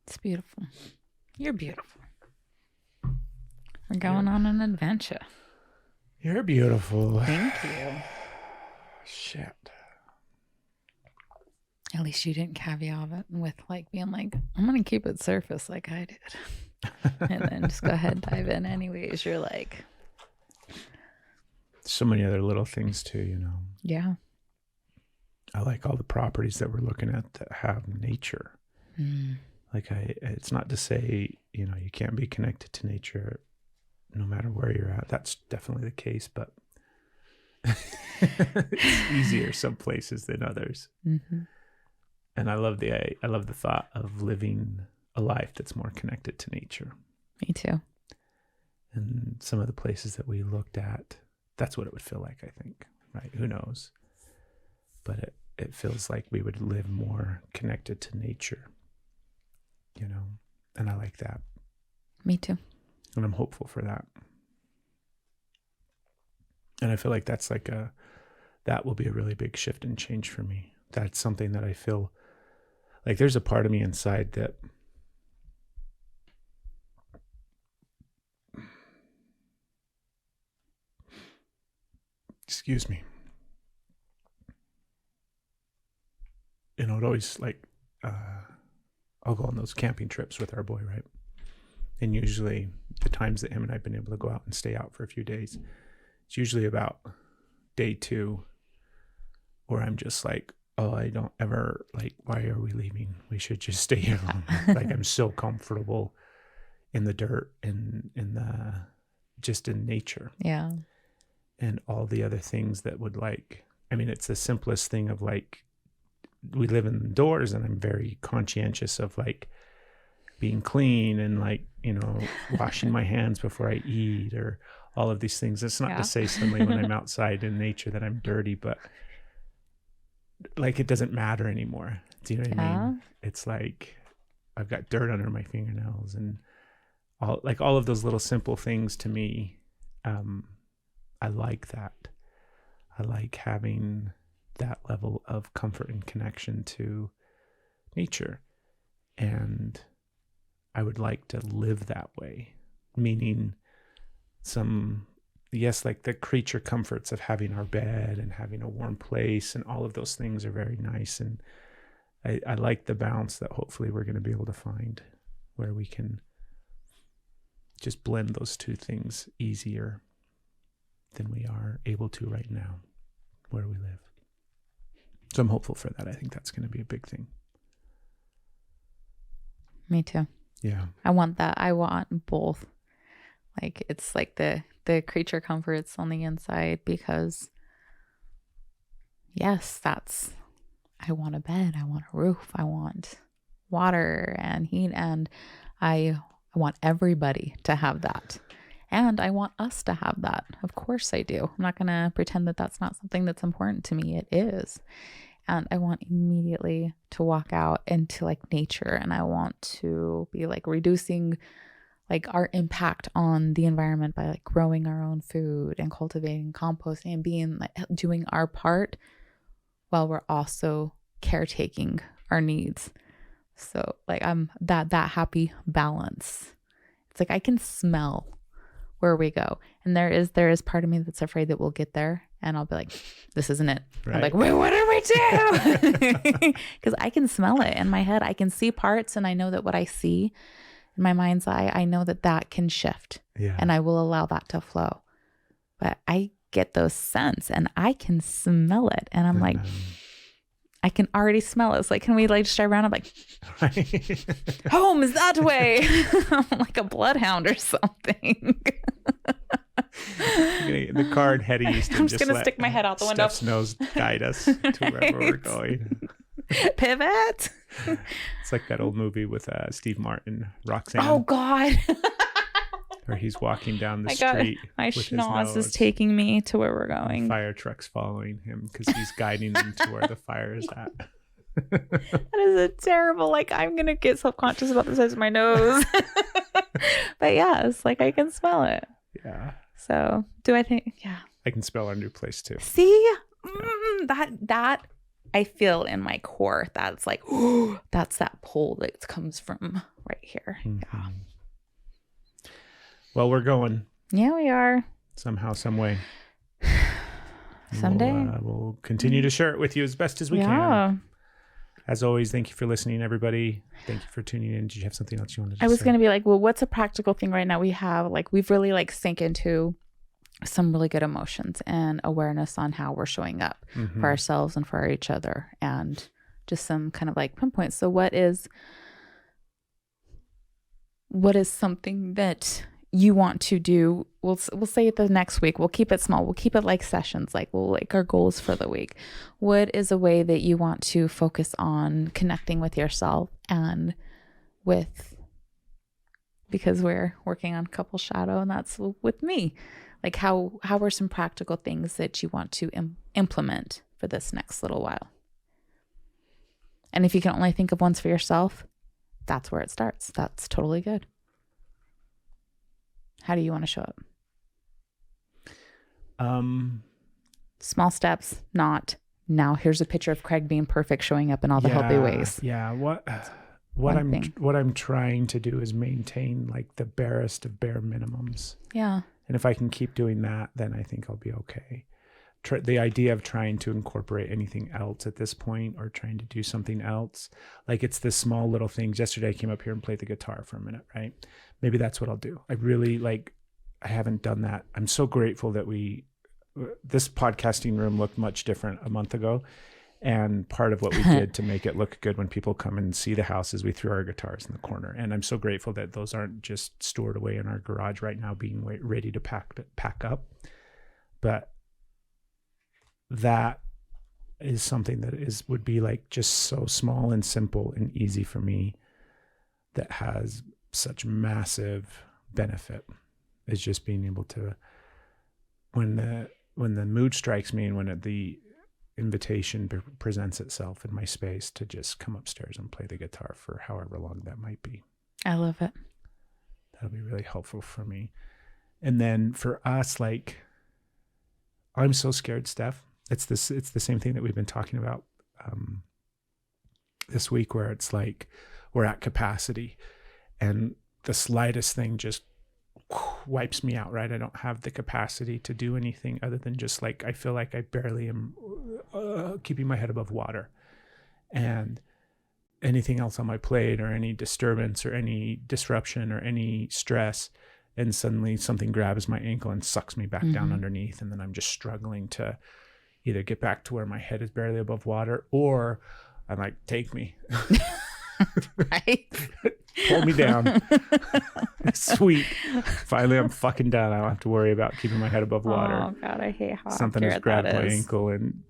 It's beautiful. You're beautiful. We're going on an adventure. You're beautiful. Thank you. Shit. At least you didn't caveat it with like being like, I'm going to keep it surface like I did. And then just go ahead and dive in anyways. You're like. So many other little things too, Yeah. I like all the properties that we're looking at that have nature. Mm. Like, it's not to say, you can't be connected to nature no matter where you're at. That's definitely the case, but it's easier some places than others. Mm-hmm. And I love the thought of living a life that's more connected to nature. Me too. And some of the places that we looked at, that's what it would feel like, I think, right? Who knows? But it feels like we would live more connected to nature, and I like that. Me too. And I'm hopeful for that. And I feel like that's that will be a really big shift and change for me. That's something that I feel like there's a part of me inside that excuse me. It always I'll go on those camping trips with our boy, right? And usually the times that him and I've been able to go out and stay out for a few days, it's usually about day 2 where I'm just like, oh, I don't ever, why are we leaving? We should just stay here longer. Like, I'm so comfortable in the dirt and just in nature. Yeah. And all the other things that would it's the simplest thing of we live indoors and I'm very conscientious of being clean and washing my hands before I eat or all of these things. It's not to say suddenly when I'm outside in nature that I'm dirty, but it doesn't matter anymore. Do you know what I mean? It's like I've got dirt under my fingernails and all of those little simple things to me. I like that. I like having that level of comfort and connection to nature. And I would like to live that way, meaning like the creature comforts of having our bed and having a warm place, and all of those things are very nice. And I like the balance that hopefully we're going to be able to find where we can just blend those two things easier than we are able to right now where we live. So I'm hopeful for that. I think that's going to be a big thing. Me too. Yeah. I want that. I want both. Like, it's like the creature comforts on the inside, because yes, I want a bed, I want a roof, I want water and heat, and I want everybody to have that. And I want us to have that. Of course I do. I'm not going to pretend that that's not something that's important to me. It is. And I want immediately to walk out into like nature, and I want to be like reducing like our impact on the environment by like growing our own food and cultivating, composting, and being like doing our part while we're also caretaking our needs. So like I'm that happy balance. It's like I can smell where we go, and there is part of me that's afraid that we'll get there and I'll be like, this isn't it. Right. I'm like, wait, what did we do? Because I can smell it in my head. I can see parts, and I know that what I see in my mind's eye, I know that can shift. Yeah. And I will allow that to flow. But I get those scents and I can smell it, and I'm like, I can already smell it. It's like, can we like just drive around? I'm like, home is that way. I'm like a bloodhound or something. The car in head east. I'm just gonna stick my head out the window. Steph's nose guide us to wherever we're going. Pivot. It's like that old movie with Steve Martin, Roxanne. Oh God. Where he's walking down the street. My schnoz is taking me to where we're going. Fire truck's following him because he's guiding them to where the fire is at. That is a terrible, like, I'm going to get self-conscious about the size of my nose. But yeah, it's like I can smell it. Yeah. So do I think, yeah. I can smell our new place too. See? Yeah. That I feel in my core. That's like, that's that pull that comes from right here. Mm-hmm. Yeah. Well, we're going. Yeah, we are. Somehow, some way. Someday. We'll continue to share it with you as best as we can. As always, thank you for listening, everybody. Thank you for tuning in. Did you have something else you wanted to say? I was going to be like, well, what's a practical thing right now? We've really like sank into some really good emotions and awareness on how we're showing up for ourselves and for each other, and just some kind of like pinpoints. So what is something that you want to do? We'll say it the next week. We'll keep it small. We'll keep it like sessions, like we'll like our goals for the week. What is a way that you want to focus on connecting with yourself and because we're working on couple shadow, and that's with me. Like how are some practical things that you want to implement for this next little while? And if you can only think of ones for yourself, that's where it starts. That's totally good. How do you want to show up? Small steps, not now here's a picture of Craig being perfect, showing up in all the healthy ways. Yeah. What I'm trying to do is maintain like the barest of bare minimums. Yeah. And if I can keep doing that, then I think I'll be okay. The idea of trying to incorporate anything else at this point, or trying to do something else, like it's this small little things. Yesterday I came up here and played the guitar for a minute, right? Maybe that's what I'll do. I haven't done that. I'm so grateful that this podcasting room looked much different a month ago. And part of what we did to make it look good when people come and see the house is we threw our guitars in the corner. And I'm so grateful that those aren't just stored away in our garage right now, being ready to pack up. But that is something that would be like just so small and simple and easy for me, that has such massive benefit, is just being able to, when the mood strikes me and when the invitation presents itself in my space, to just come upstairs and play the guitar for however long that might be. I love it. That'll be really helpful for me. And then for us, like, I'm so scared, Steph. It's the same thing that we've been talking about. this week where it's like we're at capacity and the slightest thing just wipes me out, right? I don't have the capacity to do anything other than just like, I feel like I barely am keeping my head above water. And anything else on my plate, or any disturbance or any disruption or any stress, and suddenly something grabs my ankle and sucks me back down underneath. And then I'm just struggling to either get back to where my head is barely above water, or I'm like, take me. Right? Pull me down. Sweet. Finally, I'm fucking done. I don't have to worry about keeping my head above water. Oh God, I hate how Something has accurate grabbed that my is. ankle, and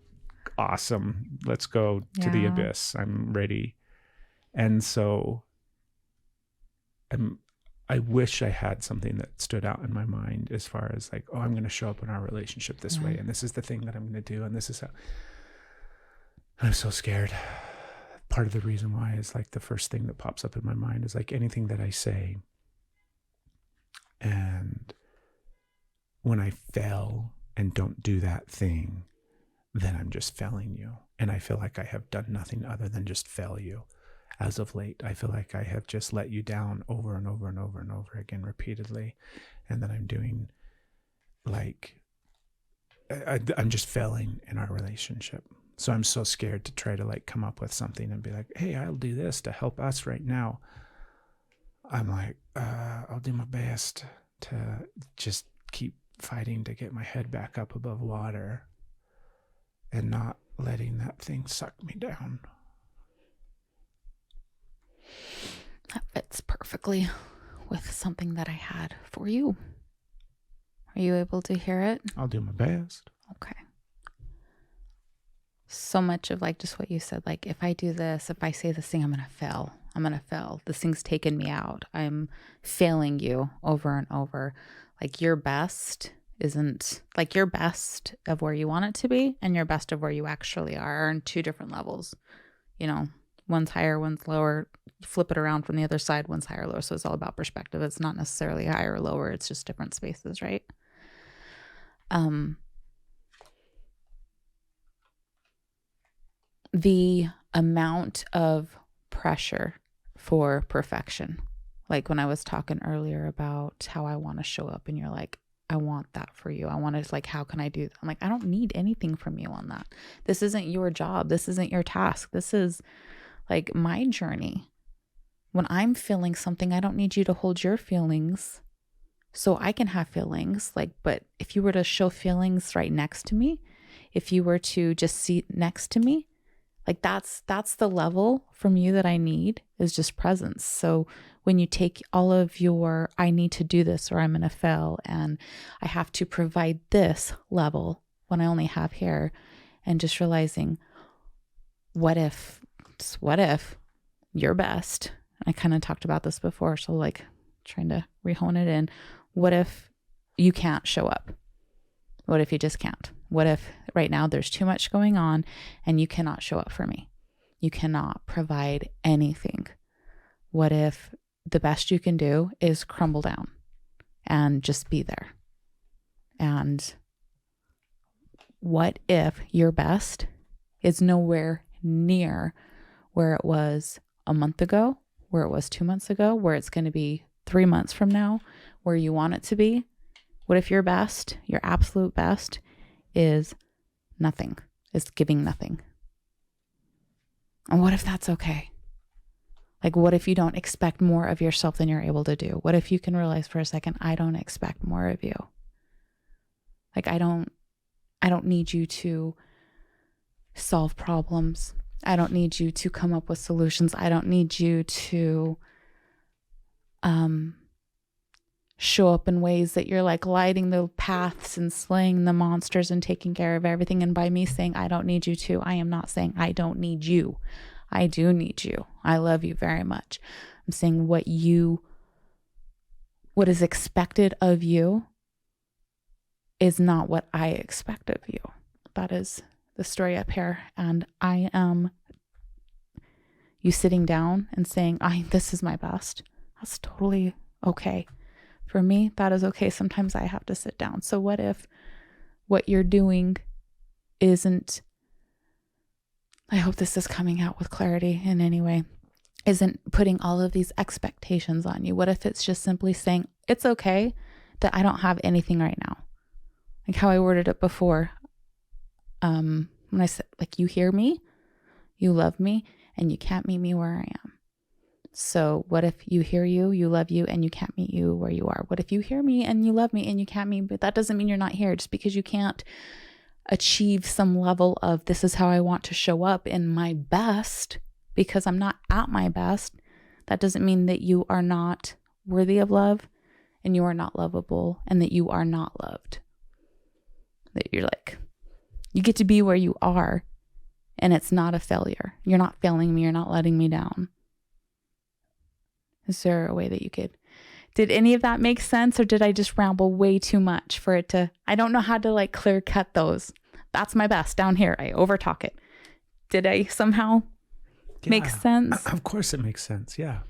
awesome. Let's go to the abyss. I'm ready. And so I wish I had something that stood out in my mind as far as like, oh, I'm going to show up in our relationship this way, and this is the thing that I'm going to do, and this is how. I'm so scared. Part of the reason why is like the first thing that pops up in my mind is like anything that I say. And when I fail and don't do that thing, then I'm just failing you. And I feel like I have done nothing other than just fail you. As of late, I feel like I have just let you down over and over and over and over again repeatedly. And that I'm doing like, I'm just failing in our relationship. So I'm so scared to try to like come up with something and be like, hey, I'll do this to help us right now. I'm like, I'll do my best to just keep fighting to get my head back up above water and not letting that thing suck me down. That fits perfectly with something that I had for you. Are you able to hear it? I'll do my best. Okay. So much of like just what you said, like if I do this, if I say this thing, I'm going to fail. I'm going to fail. This thing's taken me out. I'm failing you over and over. Like your best isn't like your best of where you want it to be, and your best of where you actually are on two different levels. You know, one's higher, one's lower. Flip it around from the other side, one's higher or lower. So it's all about perspective. It's not necessarily higher or lower. It's just different spaces, right? The amount of pressure for perfection, like when I was talking earlier about how I want to show up, and you're like, I want that for you. I want to, like, how can I do that? I'm like, I don't need anything from you on that. This isn't your job. This isn't your task. This is like my journey. When I'm feeling something, I don't need you to hold your feelings so I can have feelings. Like, but if you were to show feelings right next to me, if you were to just sit next to me, like that's the level from you that I need, is just presence. So when you take all of your, I need to do this or I'm going to fail and I have to provide this level when I only have here, and just realizing, what if you're best? I kind of talked about this before, so like trying to rehone it in. What if you can't show up? What if you just can't? What if right now there's too much going on and you cannot show up for me? You cannot provide anything. What if the best you can do is crumble down and just be there? And what if your best is nowhere near where it was a month ago, where it was 2 months ago, where it's going to be 3 months from now, where you want it to be? What if your best, your absolute best, is nothing, is giving nothing? And what if that's okay? Like, what if you don't expect more of yourself than you're able to do? What if you can realize for a second, I don't expect more of you. Like, I don't need you to solve problems. I don't need you to come up with solutions. I don't need you to show up in ways that you're like lighting the paths and slaying the monsters and taking care of everything. And by me saying I don't need you to, I am not saying I don't need you. I do need you. I love you very much. I'm saying what is expected of you is not what I expect of you. That is the story up here. And I am you sitting down and saying, this is my best. That's totally okay. For me, that is okay. Sometimes I have to sit down. So what if what you're doing isn't I hope this is coming out with clarity in any way, isn't putting all of these expectations on you. What if it's just simply saying, it's okay that I don't have anything right now? Like how I worded it before. When I said, like, you hear me, you love me, and you can't meet me where I am. So what if you hear you love you, and you can't meet you where you are? What if you hear me and you love me and you can't meet, but that doesn't mean you're not here. Just because you can't achieve some level of this is how I want to show up in my best because I'm not at my best, that doesn't mean that you are not worthy of love and you are not lovable and that you are not loved. That you're like, you get to be where you are and it's not a failure. You're not failing me. You're not letting me down. Is there a way that you could, did any of that make sense, or did I just ramble way too much for it to, I don't know how to like clear cut those. That's my best down here. I overtalk it. Did I somehow make sense? Of course it makes sense. Yeah.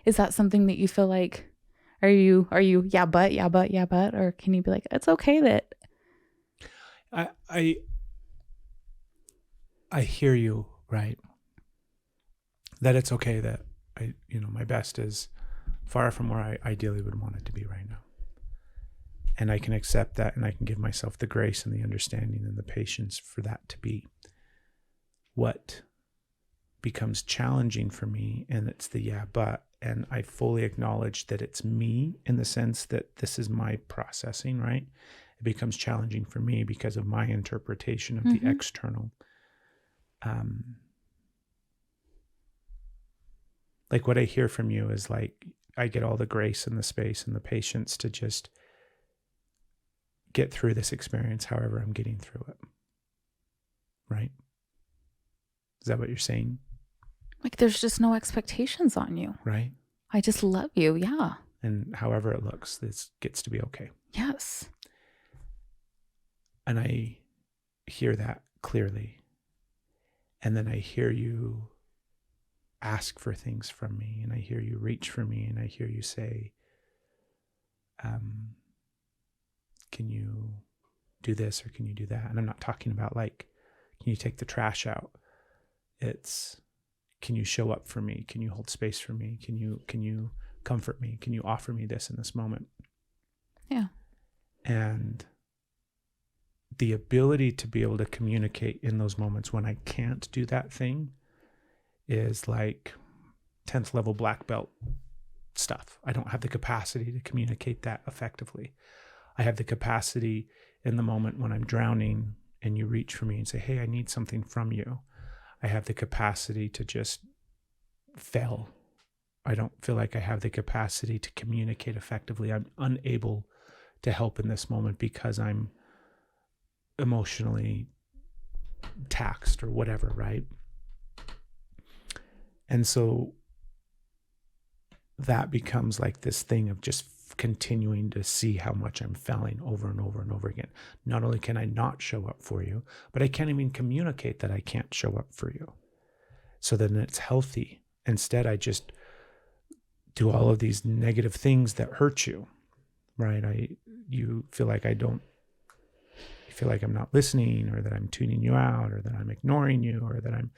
Is that something that you feel like, are you, yeah, but, or can you be like, it's okay that. I hear you, right? That it's okay that my best is far from where I ideally would want it to be right now. And I can accept that, and I can give myself the grace and the understanding and the patience for that to be. What becomes challenging for me, and it's the but, and I fully acknowledge that it's me in the sense that this is my processing, right? It becomes challenging for me because of my interpretation of the external. Like what I hear from you is like, I get all the grace and the space and the patience to just get through this experience, however I'm getting through it. Right? Is that what you're saying? Like there's just no expectations on you. Right? I just love you. Yeah. And however it looks, this gets to be okay. Yes. And I hear that clearly. And then I hear you ask for things from me, and I hear you reach for me, and I hear you say, can you do this or can you do that? And I'm not talking about like, can you take the trash out? It's, can you show up for me? Can you hold space for me? Can you comfort me? Can you offer me this in this moment? Yeah. And the ability to be able to communicate in those moments when I can't do that thing is like 10th level black belt stuff. I don't have the capacity to communicate that effectively. I have the capacity in the moment when I'm drowning and you reach for me and say, hey, I need something from you. I have the capacity to just fail. I don't feel like I have the capacity to communicate effectively. I'm unable to help in this moment because I'm emotionally taxed or whatever, right? And so that becomes like this thing of just continuing to see how much I'm failing over and over and over again. Not only can I not show up for you, but I can't even communicate that I can't show up for you. So then it's healthy. Instead, I just do all of these negative things that hurt you, right? You feel like you feel like I'm not listening, or that I'm tuning you out, or that I'm ignoring you, or that I'm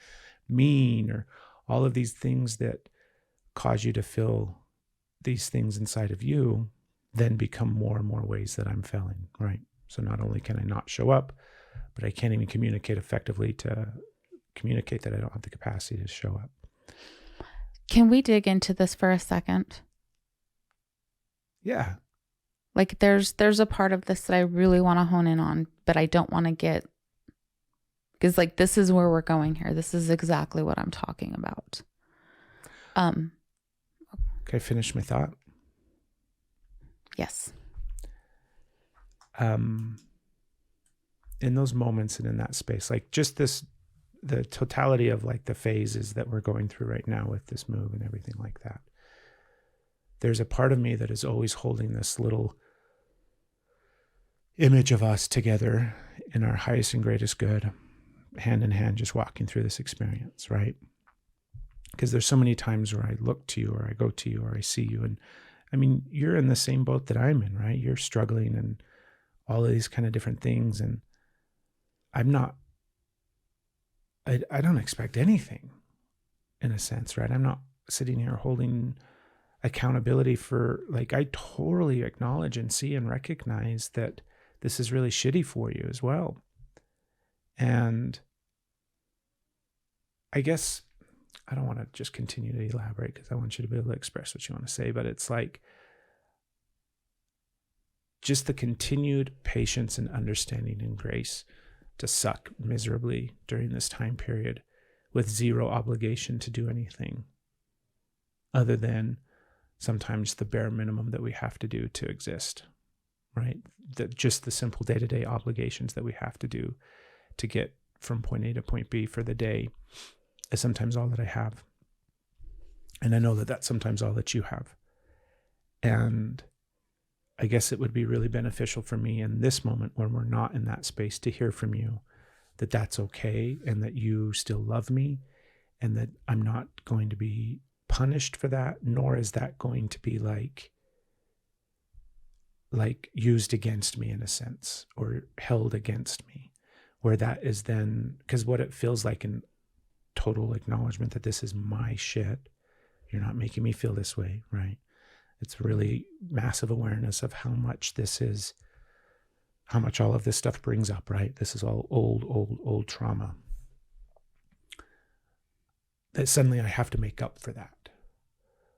mean, or all of these things that cause you to feel these things inside of you then become more and more ways that I'm failing, right? So not only can I not show up, but I can't even communicate effectively to communicate that I don't have the capacity to show up. Can we dig into this for a second? Yeah. Like there's a part of this that I really want to hone in on, but I don't want to get, because like this is where we're going here. This is exactly what I'm talking about. Can I finish my thought? Yes. In those moments and in that space, like just the totality of like the phases that we're going through right now with this move and everything like that. There's a part of me that is always holding this little image of us together in our highest and greatest good, hand in hand, just walking through this experience, right? Because there's so many times where I look to you, or I go to you, or I see you. And I mean, you're in the same boat that I'm in, right? You're struggling and all of these kind of different things. And I'm not I don't expect anything, in a sense, right? I'm not sitting here holding accountability for, like, I totally acknowledge and see and recognize that this is really shitty for you as well. And I guess I don't want to just continue to elaborate because I want you to be able to express what you want to say, but it's like just the continued patience and understanding and grace to suck miserably during this time period with zero obligation to do anything other than sometimes the bare minimum that we have to do to exist, right? That just the simple day-to-day obligations that we have to do to get from point A to point B for the day is sometimes all that I have. And I know that that's sometimes all that you have. And I guess it would be really beneficial for me in this moment when we're not in that space to hear from you that that's okay and that you still love me and that I'm not going to be punished for that, nor is that going to be like used against me in a sense or held against me, where that is then, because what it feels like in total acknowledgement that this is my shit. You're not making me feel this way, right? It's really massive awareness of how much this is, how much all of this stuff brings up, right? This is all old trauma. That suddenly I have to make up for that.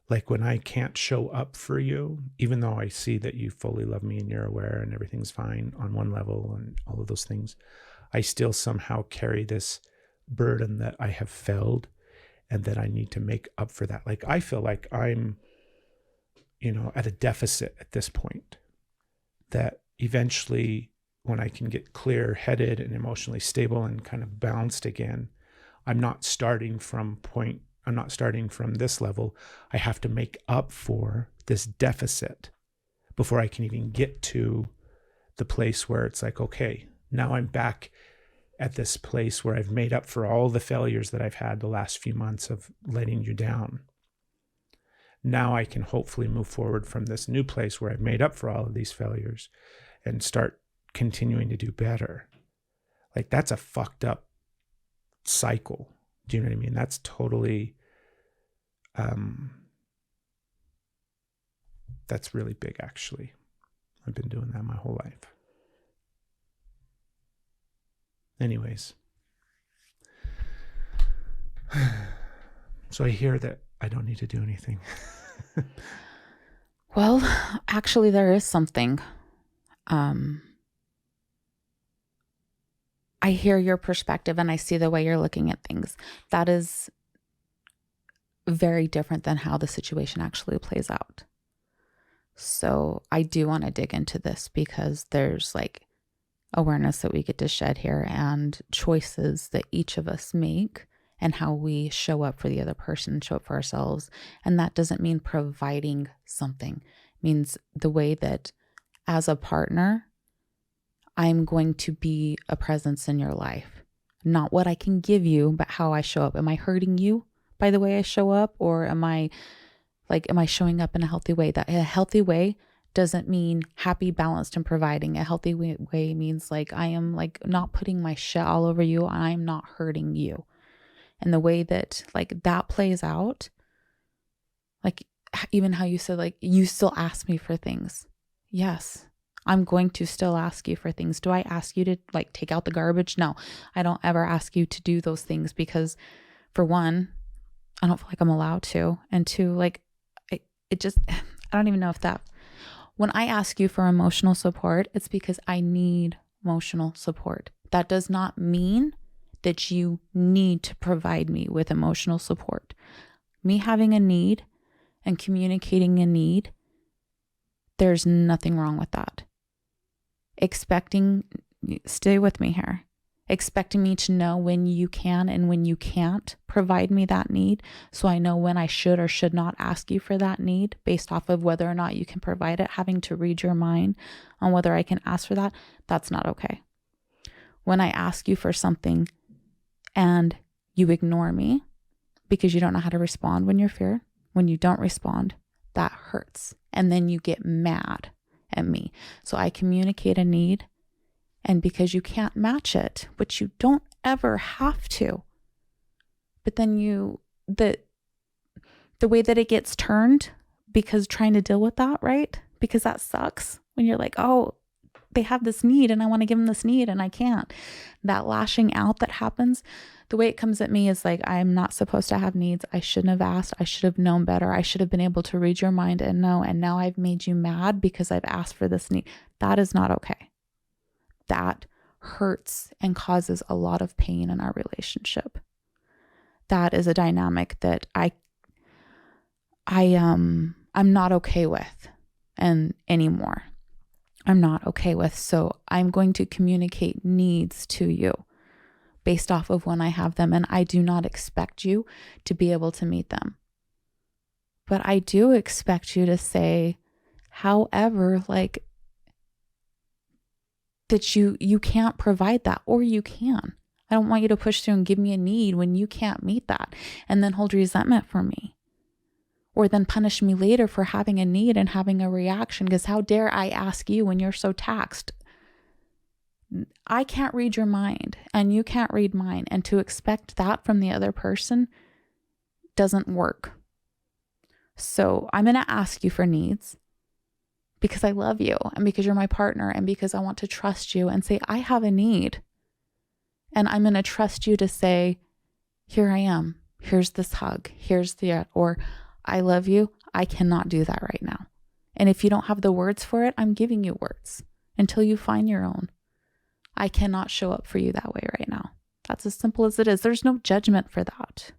Like when I can't show up for you, even though I see that you fully love me and you're aware and everything's fine on one level and all of those things, I still somehow carry this burden that I have felt and that I need to make up for that. Like I feel like I'm, at a deficit at this point, that eventually when I can get clear-headed and emotionally stable and kind of balanced again, I'm not starting from this level. I have to make up for this deficit before I can even get to the place where it's like, okay, now I'm back at this place where I've made up for all the failures that I've had the last few months of letting you down. Now I can hopefully move forward from this new place where I've made up for all of these failures and start continuing to do better. Like that's a fucked up cycle. Do you know what I mean? That's totally, that's really big actually. I've been doing that my whole life. Anyways. So I hear that I don't need to do anything. Well, actually there is something. I hear your perspective and I see the way you're looking at things. That is very different than how the situation actually plays out. So I do want to dig into this because there's like awareness that we get to shed here and choices that each of us make and how we show up for the other person, show up for ourselves. And that doesn't mean providing something. It means the way that as a partner, I'm going to be a presence in your life. Not what I can give you, but how I show up. Am I hurting you by the way I show up? Or am I showing up in a healthy way? That a healthy way doesn't mean happy, balanced, and providing. A healthy way means like I am like not putting my shit all over you. I'm not hurting you. And the way that like that plays out, like even how you said like you still ask me for things. Yes, I'm going to still ask you for things. Do I ask you to like take out the garbage? No, I don't ever ask you to do those things because for one, I don't feel like I'm allowed to. And two, like it just, I don't even know if that, when I ask you for emotional support, it's because I need emotional support. That does not mean that you need to provide me with emotional support. Me having a need and communicating a need, there's nothing wrong with that. Stay with me here. Expecting me to know when you can and when you can't provide me that need, so I know when I should or should not ask you for that need based off of whether or not you can provide it, having to read your mind on whether I can ask for that, that's not okay. When I ask you for something and you ignore me because you don't know how to respond when you don't respond, that hurts. And then you get mad at me. So I communicate a need, and because you can't match it, which you don't ever have to, But then the way that it gets turned, because trying to deal with that, right? Because that sucks when you're like, oh, they have this need and I want to give them this need and I can't. That lashing out that happens, the way it comes at me is like, I'm not supposed to have needs. I shouldn't have asked. I should have known better. I should have been able to read your mind and know. And now I've made you mad because I've asked for this need. That is not okay. That hurts and causes a lot of pain in our relationship. That is a dynamic that I'm not okay with and anymore. I'm not okay with. So I'm going to communicate needs to you based off of when I have them. And I do not expect you to be able to meet them. But I do expect you to say, however, like that you can't provide that, or you can. I don't want you to push through and give me a need when you can't meet that and then hold resentment for me. Or then punish me later for having a need and having a reaction, because how dare I ask you when you're so taxed? I can't read your mind and you can't read mine. And to expect that from the other person doesn't work. So I'm going to ask you for needs because I love you and because you're my partner and because I want to trust you and say, I have a need. And I'm going to trust you to say, here I am. Here's this hug. Here's or I love you. I cannot do that right now. And if you don't have the words for it, I'm giving you words until you find your own. I cannot show up for you that way right now. That's as simple as it is. There's no judgment for that.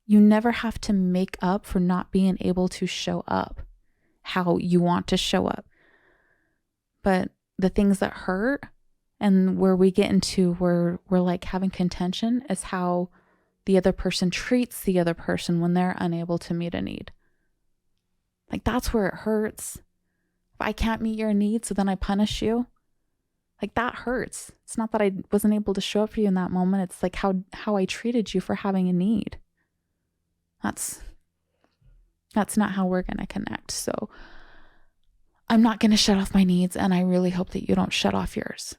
You never have to make up for not being able to show up how you want to show up. But the things that hurt and where we get into where we're like having contention is how the other person treats the other person when they're unable to meet a need. Like that's where it hurts. If I can't meet your needs, so then I punish you. Like that hurts. It's not that I wasn't able to show up for you in that moment. It's like how I treated you for having a need. That's not how we're going to connect. So I'm not going to shut off my needs, and I really hope that you don't shut off yours.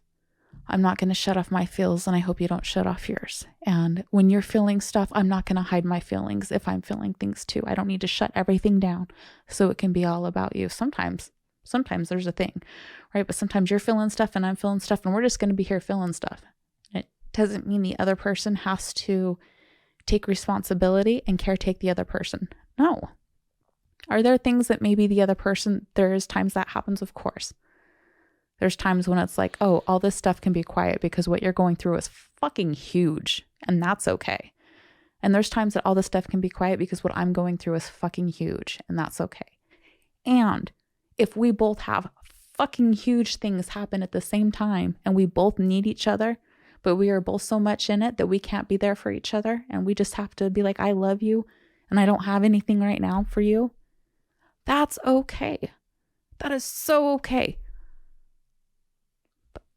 I'm not going to shut off my feels, and I hope you don't shut off yours. And when you're feeling stuff, I'm not going to hide my feelings if I'm feeling things too. I don't need to shut everything down so it can be all about you. Sometimes there's a thing, right? But sometimes you're feeling stuff and I'm feeling stuff and we're just going to be here feeling stuff. It doesn't mean the other person has to take responsibility and caretake the other person. No. Are there things that maybe the other person, there's times that happens? Of course. There's times when it's like, oh, all this stuff can be quiet because what you're going through is fucking huge, and that's okay. And there's times that all this stuff can be quiet because what I'm going through is fucking huge, and that's okay. And if we both have fucking huge things happen at the same time and we both need each other, but we are both so much in it that we can't be there for each other and we just have to be like, I love you and I don't have anything right now for you, that's okay. That is so okay.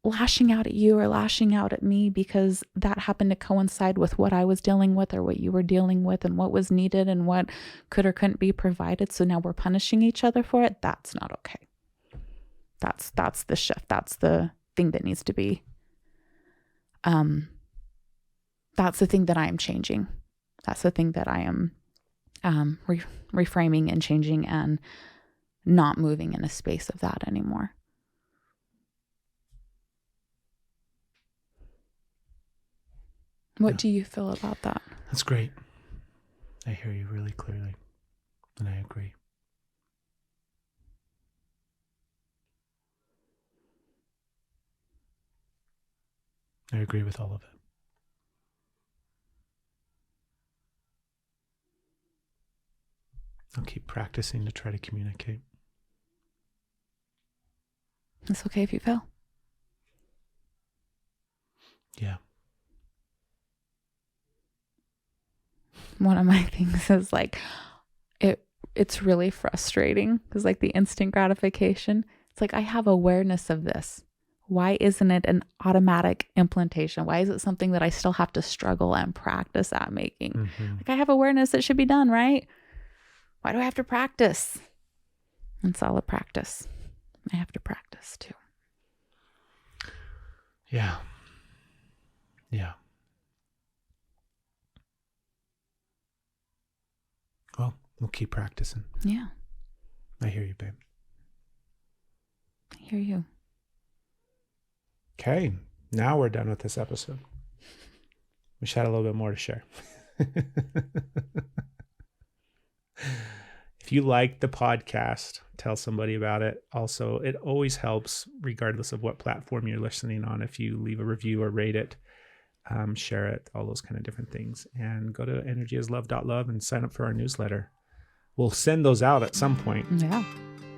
Lashing out at you or lashing out at me because that happened to coincide with what I was dealing with or what you were dealing with and what was needed and what could or couldn't be provided. So now we're punishing each other for it. That's not okay. That's the shift. That's the thing that needs to be. That's the thing that I am changing. That's the thing that I am reframing and changing and not moving in a space of that anymore. What do you feel about that? That's great. I hear you really clearly, and I agree. I agree with all of it. I'll keep practicing to try to communicate. It's okay if you fail. Yeah. One of my things is like, it's really frustrating because like the instant gratification, it's like I have awareness of this. Why isn't it an automatic implementation? Why is it something that I still have to struggle and practice at making? Mm-hmm. Like I have awareness it should be done, right? Why do I have to practice? It's all a practice. I have to practice too. Yeah. Yeah. Well, we'll keep practicing. Yeah. I hear you, babe. I hear you. Okay. Now we're done with this episode. Wish I had a little bit more to share. If you like the podcast, tell somebody about it. Also, it always helps, regardless of what platform you're listening on, if you leave a review or rate it, share it, all those kind of different things. And go to energyislove.love and sign up for our newsletter. We'll send those out at some point. Yeah.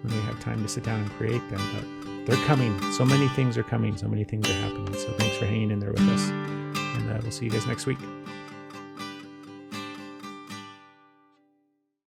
When we have time to sit down and create them. But they're coming. So many things are coming. So many things are happening. So thanks for hanging in there with us. And we'll see you guys next week.